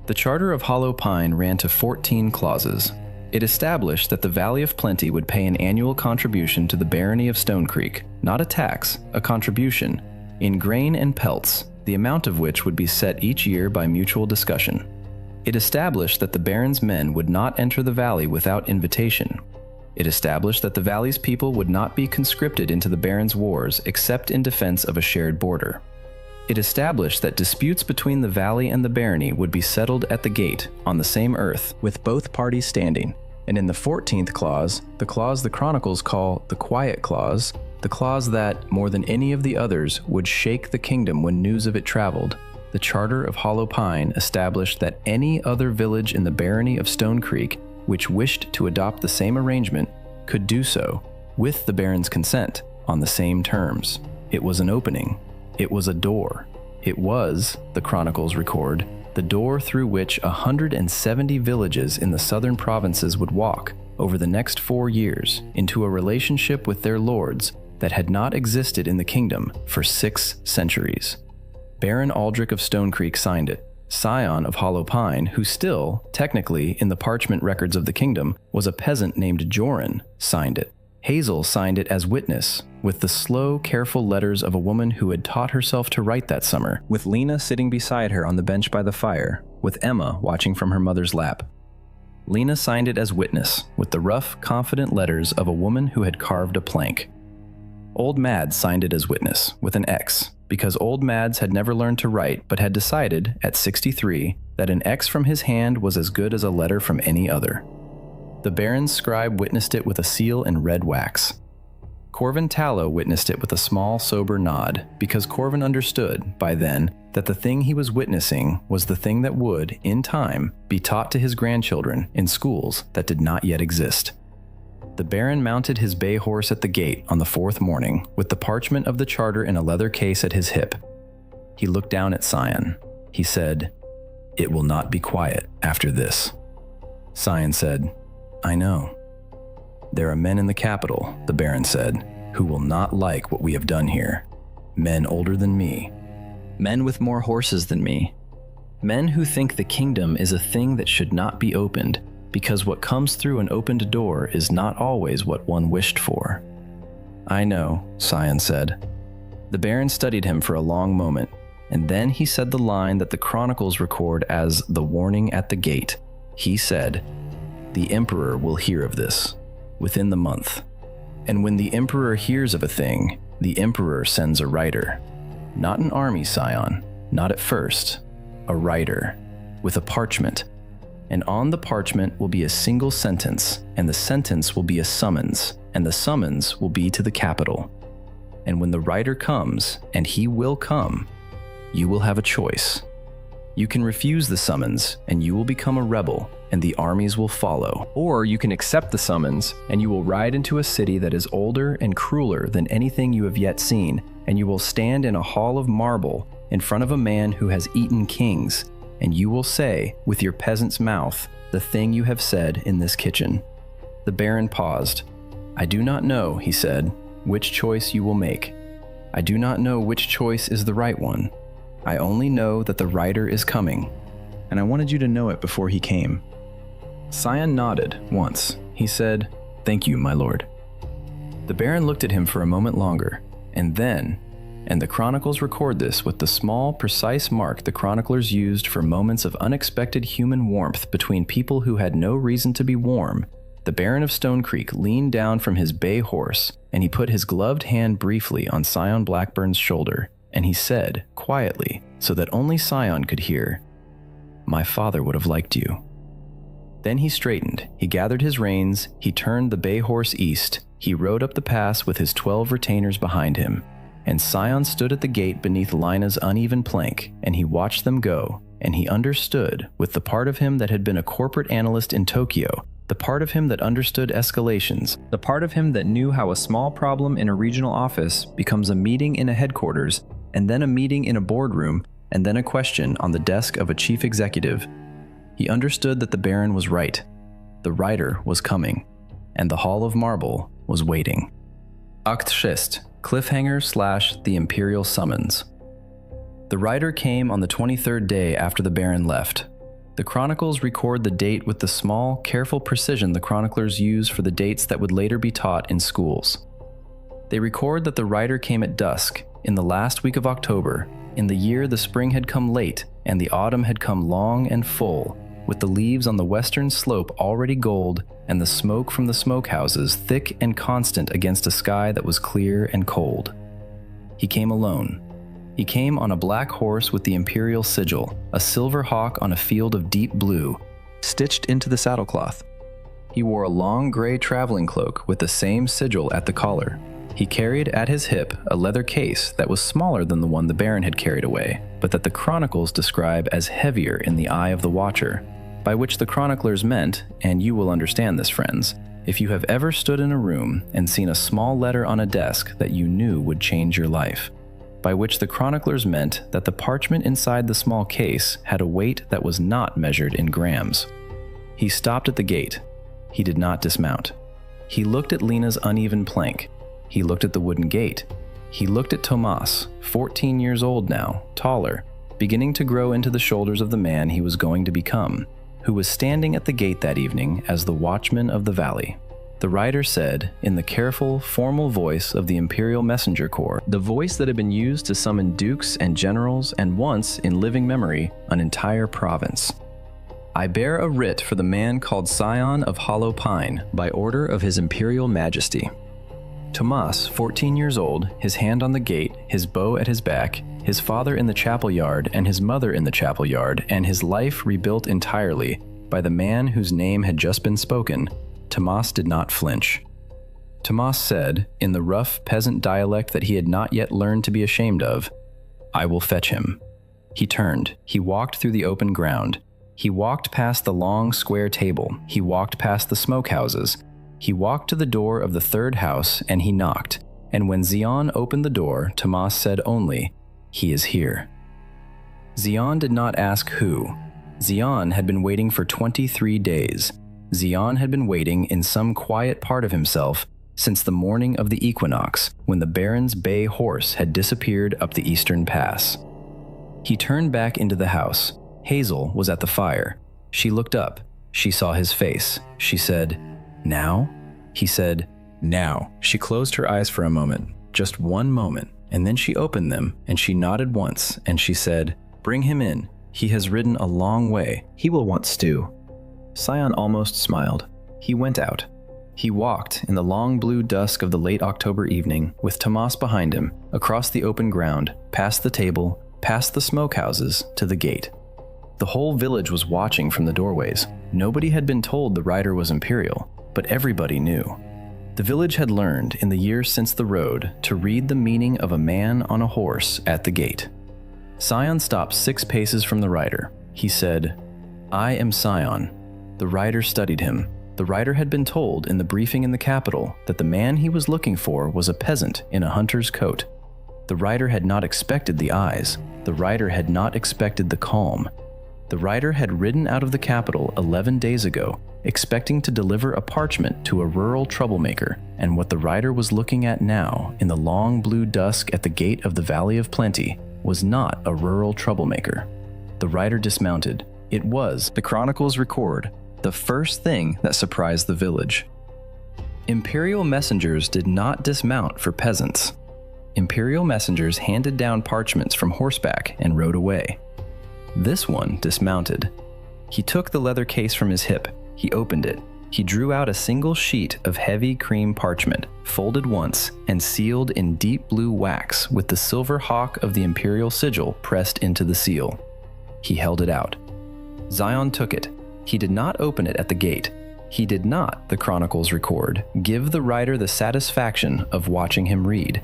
The Charter of Hollow Pine ran to 14 clauses. It established that the Valley of Plenty would pay an annual contribution to the Barony of Stone Creek, not a tax, a contribution, in grain and pelts, the amount of which would be set each year by mutual discussion. It established that the Baron's men would not enter the valley without invitation. It established that the valley's people would not be conscripted into the Baron's wars except in defense of a shared border. It established that disputes between the valley and the barony would be settled at the gate, on the same earth, with both parties standing. And in the 14th clause, the clause the chronicles call the Quiet Clause, the clause that, more than any of the others, would shake the kingdom when news of it traveled, the Charter of Hollow Pine established that any other village in the barony of Stone Creek which wished to adopt the same arrangement could do so, with the Baron's consent, on the same terms. It was an opening. It was a door. It was, the chronicles record, the door through which 170 villages in the southern provinces would walk, over the next 4 years, into a relationship with their lords that had not existed in the kingdom for 6 centuries. Baron Aldrich of Stone Creek signed it. Sion of Hollow Pine, who still, technically, in the parchment records of the kingdom, was a peasant named Joran, signed it. Hazel signed it as witness, with the slow, careful letters of a woman who had taught herself to write that summer, with Lena sitting beside her on the bench by the fire, with Emma watching from her mother's lap. Lena signed it as witness, with the rough, confident letters of a woman who had carved a plank. Old Mads signed it as witness, with an X, because old Mads had never learned to write but had decided, at 63, that an X from his hand was as good as a letter from any other. The Baron's scribe witnessed it with a seal in red wax. Corvin Tallow witnessed it with a small, sober nod, because Corvin understood, by then, that the thing he was witnessing was the thing that would, in time, be taught to his grandchildren in schools that did not yet exist. The Baron mounted his bay horse at the gate on the 4th morning, with the parchment of the charter in a leather case at his hip. He looked down at Sion. He said, "It will not be quiet after this." Sion said, "I know." "There are men in the capital," the Baron said, "who will not like what we have done here. Men older than me. Men with more horses than me. Men who think the kingdom is a thing that should not be opened, because what comes through an opened door is not always what one wished for." "I know," Sion said. The Baron studied him for a long moment, and then he said the line that the chronicles record as the warning at the gate. He said, "The Emperor will hear of this within the month. And when the Emperor hears of a thing, the Emperor sends a writer. Not an army, Sion, not at first. A writer, with a parchment. And on the parchment will be a single sentence, and the sentence will be a summons, and the summons will be to the capital. And when the writer comes, and he will come, you will have a choice. You can refuse the summons, and you will become a rebel, and the armies will follow. Or you can accept the summons, and you will ride into a city that is older and crueler than anything you have yet seen, and you will stand in a hall of marble in front of a man who has eaten kings, and you will say, with your peasant's mouth, the thing you have said in this kitchen." The Baron paused. "I do not know," he said. which choice you will make. I do not know which choice is the right one. I only know that the rider is coming, and I wanted you to know it before he came." Sion nodded once. He said, "Thank you, my lord." The Baron looked at him for a moment longer, and then, and the chronicles record this with the small, precise mark the chroniclers used for moments of unexpected human warmth between people who had no reason to be warm, the Baron of Stone Creek leaned down from his bay horse, and he put his gloved hand briefly on Sion Blackburn's shoulder, and he said, quietly, so that only Sion could hear, "My father would have liked you." Then he straightened, he gathered his reins, he turned the bay horse east, he rode up the pass with his 12 retainers behind him, and Sion stood at the gate beneath Lina's uneven plank, and he watched them go, and he understood, with the part of him that had been a corporate analyst in Tokyo, the part of him that understood escalations, the part of him that knew how a small problem in a regional office becomes a meeting in a headquarters, and then a meeting in a boardroom, and then a question on the desk of a chief executive. He understood that the Baron was right. The rider was coming, and the Hall of Marble was waiting. Akt 6, Cliffhanger / The Imperial Summons. The rider came on the 23rd day after the Baron left. The chronicles record the date with the small, careful precision the chroniclers use for the dates that would later be taught in schools. They record that the rider came at dusk, in the last week of October, in the year the spring had come late and the autumn had come long and full, with the leaves on the western slope already gold and the smoke from the smokehouses thick and constant against a sky that was clear and cold. He came alone. He came on a black horse with the imperial sigil, a silver hawk on a field of deep blue, stitched into the saddlecloth. He wore a long gray traveling cloak with the same sigil at the collar. He carried at his hip a leather case that was smaller than the one the Baron had carried away, but that the chronicles describe as heavier in the eye of the watcher, by which the chroniclers meant, and you will understand this, friends, if you have ever stood in a room and seen a small letter on a desk that you knew would change your life, by which the chroniclers meant that the parchment inside the small case had a weight that was not measured in grams. He stopped at the gate. He did not dismount. He looked at Lina's uneven plank. He looked at the wooden gate. He looked at Tomas, 14 years old now, taller, beginning to grow into the shoulders of the man he was going to become, who was standing at the gate that evening as the watchman of the valley. The rider said, in the careful, formal voice of the Imperial Messenger Corps, the voice that had been used to summon dukes and generals and once, in living memory, an entire province. "I bear a writ for the man called Sion of Hollow Pine, by order of His Imperial Majesty." Tomas, 14 years old, his hand on the gate, his bow at his back, his father in the chapel yard and his mother in the chapel yard, and his life rebuilt entirely by the man whose name had just been spoken, Tomas did not flinch. Tomas said, in the rough peasant dialect that he had not yet learned to be ashamed of, "I will fetch him." He turned. He walked through the open ground. He walked past the long square table. He walked past the smokehouses. He walked to the door of the third house and he knocked. And when Sion opened the door, Tomas said only, "He is here." Sion did not ask who. Sion had been waiting for 23 days. Sion had been waiting in some quiet part of himself since the morning of the equinox, when the Baron's bay horse had disappeared up the eastern pass. He turned back into the house. Hazel was at the fire. She looked up. She saw his face. She said, "Now?" He said, "Now." She closed her eyes for a moment, just one moment, and then she opened them, and she nodded once, and she said, "Bring him in. He has ridden a long way. He will want stew." Sion almost smiled. He went out. He walked in the long blue dusk of the late October evening, with Tomas behind him, across the open ground, past the table, past the smokehouses, to the gate. The whole village was watching from the doorways. Nobody had been told the rider was imperial, but everybody knew. The village had learned, in the years since the road, to read the meaning of a man on a horse at the gate. Sion stopped 6 paces from the rider. He said, "I am Sion." The rider studied him. The rider had been told in the briefing in the capital that the man he was looking for was a peasant in a hunter's coat. The rider had not expected the eyes. The rider had not expected the calm. The rider had ridden out of the capital 11 days ago, expecting to deliver a parchment to a rural troublemaker, and what the rider was looking at now in the long blue dusk at the gate of the Valley of Plenty was not a rural troublemaker. The rider dismounted. It was, the chronicles record, the first thing that surprised the village. Imperial messengers did not dismount for peasants. Imperial messengers handed down parchments from horseback and rode away. This one dismounted. He took the leather case from his hip. He opened it. He drew out a single sheet of heavy cream parchment, folded once and sealed in deep blue wax with the silver hawk of the imperial sigil pressed into the seal. He held it out. Sion took it. He did not open it at the gate. He did not, the chronicles record, give the rider the satisfaction of watching him read.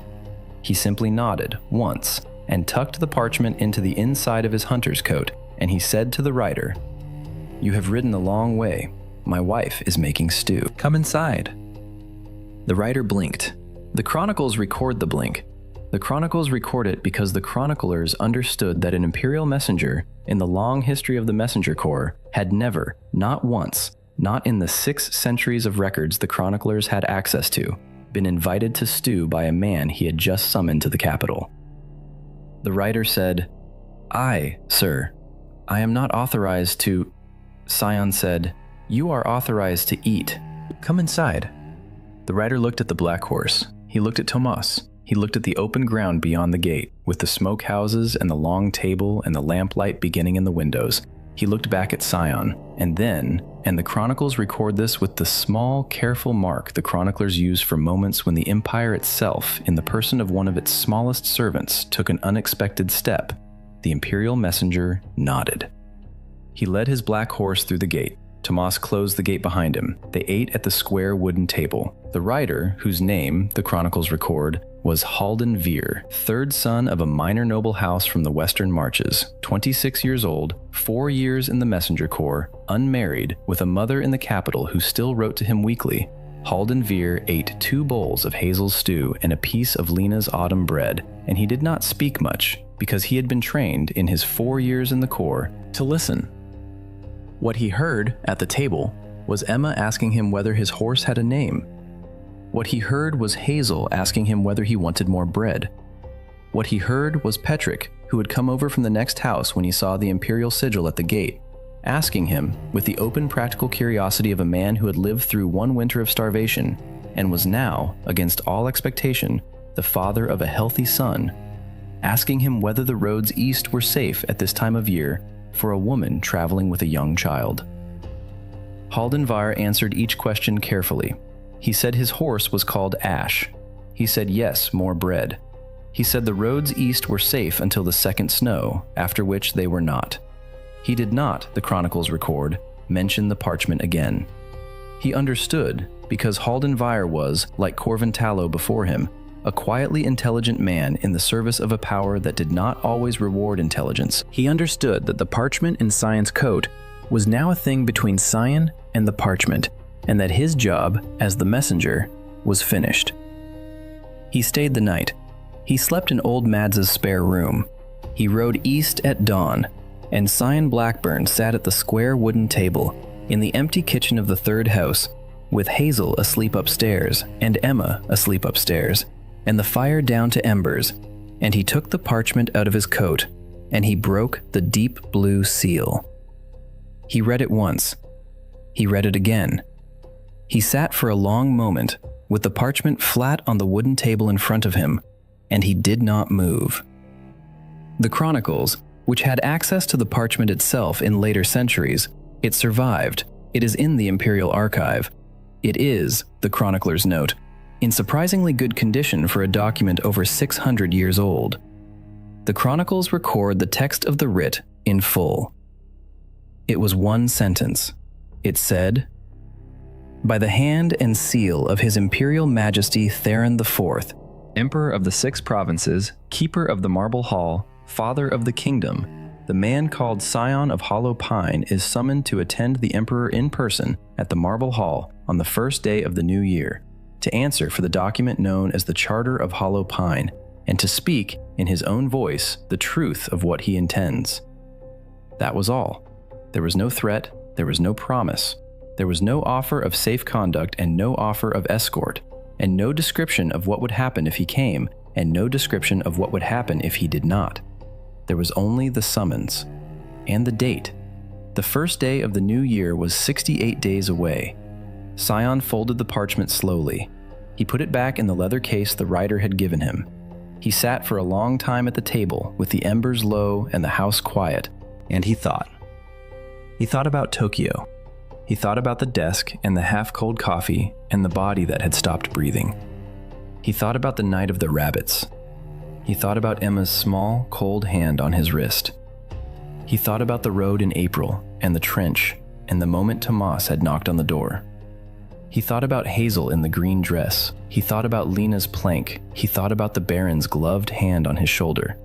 He simply nodded once and tucked the parchment into the inside of his hunter's coat, and he said to the rider, "You have ridden a long way. My wife is making stew. Come inside." The rider blinked. The chronicles record the blink. The chronicles record it because the chroniclers understood that an imperial messenger, in the long history of the messenger corps, had never, not once, not in the 6 centuries of records the chroniclers had access to, been invited to stew by a man he had just summoned to the capital. The rider said, "I, sir, I am not authorized to..." Sion said, "You are authorized to eat. Come inside." The rider looked at the black horse. He looked at Tomas. He looked at the open ground beyond the gate, with the smoke houses and the long table and the lamplight beginning in the windows. He looked back at Sion, and then, and the chronicles record this with the small, careful mark the chroniclers use for moments when the empire itself, in the person of one of its smallest servants, took an unexpected step, the imperial messenger nodded. He led his black horse through the gate. Tomas closed the gate behind him. They ate at the square wooden table. The rider, whose name, the chronicles record, was Halden Veer, third son of a minor noble house from the Western Marches, 26 years old, 4 years in the messenger corps, unmarried, with a mother in the capital who still wrote to him weekly. Halden Veer ate 2 bowls of Hazel's stew and a piece of Lena's autumn bread, and he did not speak much because he had been trained in his 4 years in the corps to listen. What he heard at the table was Emma asking him whether his horse had a name. What he heard was Hazel asking him whether he wanted more bread. What he heard was Petrick, who had come over from the next house when he saw the imperial sigil at the gate, asking him, with the open practical curiosity of a man who had lived through 1 winter of starvation, and was now, against all expectation, the father of a healthy son, asking him whether the roads east were safe at this time of year for a woman traveling with a young child. Halden Veer answered each question carefully. He said his horse was called Ash. He said yes, more bread. He said the roads east were safe until the second snow, after which they were not. He did not, the chronicles record, mention the parchment again. He understood, because Halden Veer was, like Corvin Tallow before him, a quietly intelligent man in the service of a power that did not always reward intelligence. He understood that the parchment in Sion's coat was now a thing between Sion and the parchment, and that his job, as the messenger, was finished. He stayed the night. He slept in old Mads's spare room. He rode east at dawn, and Sion Blackburn sat at the square wooden table in the empty kitchen of the third house, with Hazel asleep upstairs and Emma asleep upstairs, and the fire down to embers, and he took the parchment out of his coat, and he broke the deep blue seal. He read it once. He read it again. He sat for a long moment, with the parchment flat on the wooden table in front of him, and he did not move. The chronicles, which had access to the parchment itself in later centuries, it survived. It is in the Imperial Archive. It is, the chroniclers note, in surprisingly good condition for a document over 600 years old. The chronicles record the text of the writ in full. It was one sentence. It said, "By the hand and seal of His Imperial Majesty Theron IV, Emperor of the 6 provinces, Keeper of the Marble Hall, Father of the Kingdom, the man called Sion of Hollow Pine is summoned to attend the Emperor in person at the Marble Hall on the first day of the new year, to answer for the document known as the Charter of Hollow Pine, and to speak, in his own voice, the truth of what he intends." That was all. There was no threat, there was no promise. There was no offer of safe conduct and no offer of escort, and no description of what would happen if he came, and no description of what would happen if he did not. There was only the summons. And the date. The first day of the new year was 68 days away. Sion folded the parchment slowly. He put it back in the leather case the writer had given him. He sat for a long time at the table with the embers low and the house quiet, and he thought. He thought about Tokyo. He thought about the desk and the half-cold coffee and the body that had stopped breathing. He thought about the night of the rabbits. He thought about Emma's small, cold hand on his wrist. He thought about the road in April and the trench and the moment Tomas had knocked on the door. He thought about Hazel in the green dress. He thought about Lena's plank. He thought about the Baron's gloved hand on his shoulder.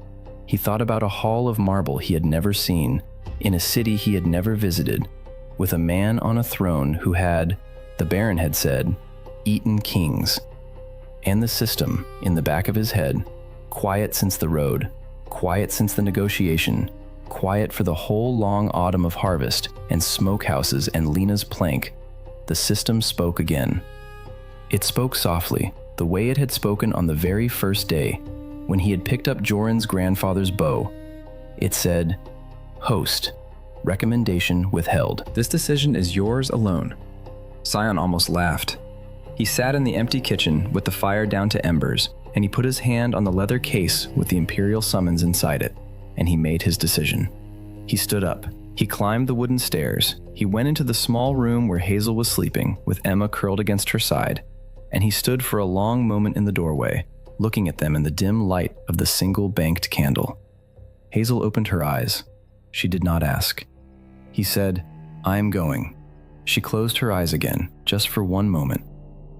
He thought about a hall of marble he had never seen, in a city he had never visited, with a man on a throne who had, the Baron had said, eaten kings. And the system, in the back of his head, quiet since the road, quiet since the negotiation, quiet for the whole long autumn of harvest and smokehouses and Lena's plank, the system spoke again. It spoke softly, the way it had spoken on the very first day, when he had picked up Joran's grandfather's bow. It said, "Host, recommendation withheld. This decision is yours alone." Sion almost laughed. He sat in the empty kitchen with the fire down to embers, and he put his hand on the leather case with the imperial summons inside it, and he made his decision. He stood up. He climbed the wooden stairs. He went into the small room where Hazel was sleeping, with Emma curled against her side, and he stood for a long moment in the doorway, looking at them in the dim light of the single banked candle. Hazel opened her eyes. She did not ask. He said, "I am going." She closed her eyes again, just for one moment,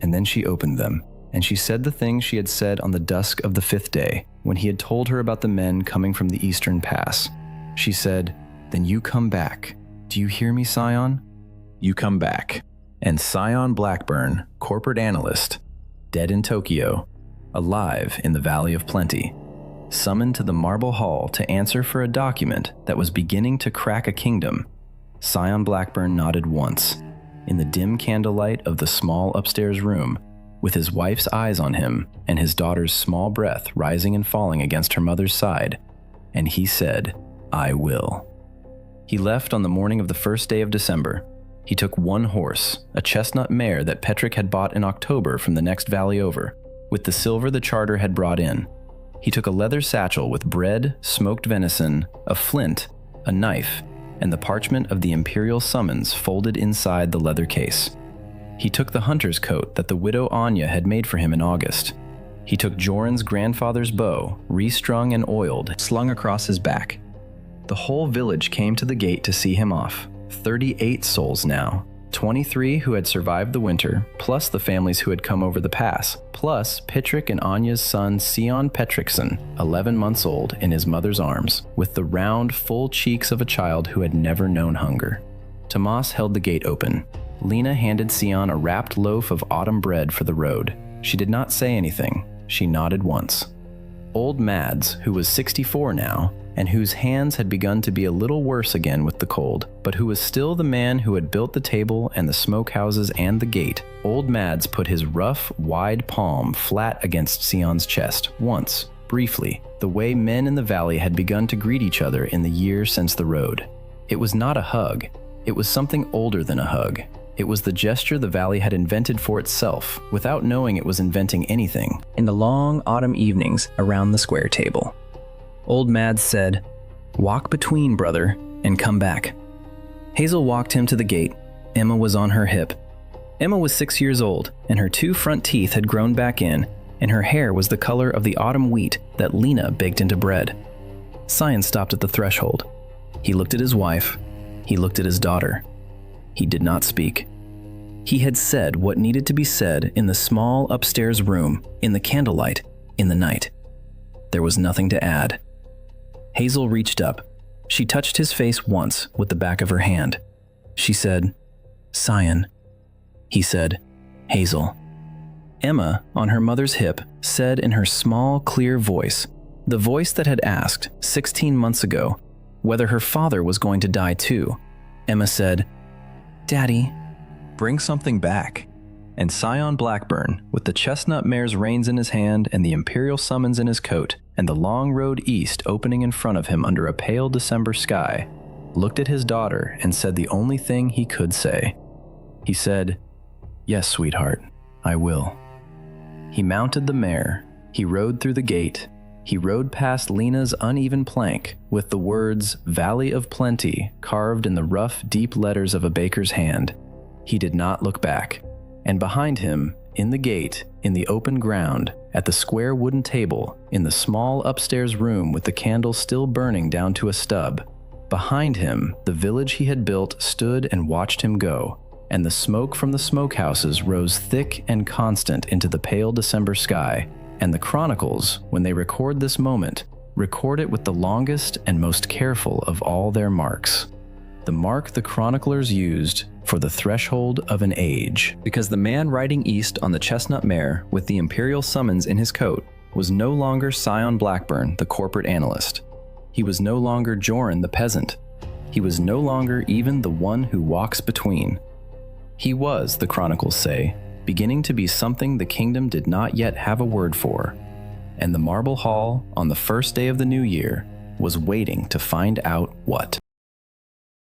and then she opened them, and she said the thing she had said on the dusk of the 5th day, when he had told her about the men coming from the eastern pass. She said, "Then you come back. Do you hear me, Sion? You come back." And Sion Blackburn, corporate analyst, dead in Tokyo, alive in the Valley of Plenty, summoned to the Marble Hall to answer for a document that was beginning to crack a kingdom. Sion Blackburn nodded once, in the dim candlelight of the small upstairs room, with his wife's eyes on him and his daughter's small breath rising and falling against her mother's side, and he said, "I will." He left on the morning of the 1st day of December. He took one horse, a chestnut mare that Petrick had bought in October from the next valley over, with the silver the charter had brought in. He took a leather satchel with bread, smoked venison, a flint, a knife, and the parchment of the imperial summons folded inside the leather case. He took the hunter's coat that the widow Anya had made for him in August. He took Joran's grandfather's bow, restrung and oiled, slung across his back. The whole village came to the gate to see him off. 38 souls now. 23 who had survived the winter, plus the families who had come over the pass, plus Petrick and Anya's son Sion Petrickson, 11 months old, in his mother's arms, with the round, full cheeks of a child who had never known hunger. Tomas held the gate open. Lena handed Sion a wrapped loaf of autumn bread for the road. She did not say anything. She nodded once. Old Mads, who was 64 now, and whose hands had begun to be a little worse again with the cold, but who was still the man who had built the table and the smokehouses and the gate, old Mads put his rough, wide palm flat against Sion's chest, once, briefly, the way men in the valley had begun to greet each other in the year since the road. It was not a hug. It was something older than a hug. It was the gesture the valley had invented for itself, without knowing it was inventing anything, in the long autumn evenings around the square table. Old Mads said, "Walk between, brother, and come back." Hazel walked him to the gate. Emma was on her hip. Emma was 6 years old, and her 2 front teeth had grown back in, and her hair was the color of the autumn wheat that Lena baked into bread. Sion stopped at the threshold. He looked at his wife. He looked at his daughter. He did not speak. He had said what needed to be said in the small upstairs room, in the candlelight, in the night. There was nothing to add. Hazel reached up. She touched his face once with the back of her hand. She said, "Sion." He said, "Hazel." Emma, on her mother's hip, said in her small, clear voice, the voice that had asked, 16 months ago, whether her father was going to die too. Emma said, "Daddy, Bring something back. And Sion Blackburn, with the chestnut mare's reins in his hand and the imperial summons in his coat, and the long road east opening in front of him under a pale December sky, looked at his daughter and said the only thing he could say. He said, "Yes, sweetheart, I will." He mounted the mare, he rode through the gate, he rode past Lena's uneven plank with the words "Valley of Plenty" carved in the rough, deep letters of a baker's hand. He did not look back. And behind him, in the gate, in the open ground, at the square wooden table, in the small upstairs room with the candle still burning down to a stub, behind him, the village he had built stood and watched him go, and the smoke from the smokehouses rose thick and constant into the pale December sky, and the chronicles, when they record this moment, record it with the longest and most careful of all their marks. The mark the chroniclers used for the threshold of an age. Because the man riding east on the chestnut mare with the imperial summons in his coat was no longer Sion Blackburn, the corporate analyst. He was no longer Joran the peasant. He was no longer even the one who walks between. He was, the chronicles say, beginning to be something the kingdom did not yet have a word for. And the marble hall, on the first day of the new year, was waiting to find out what.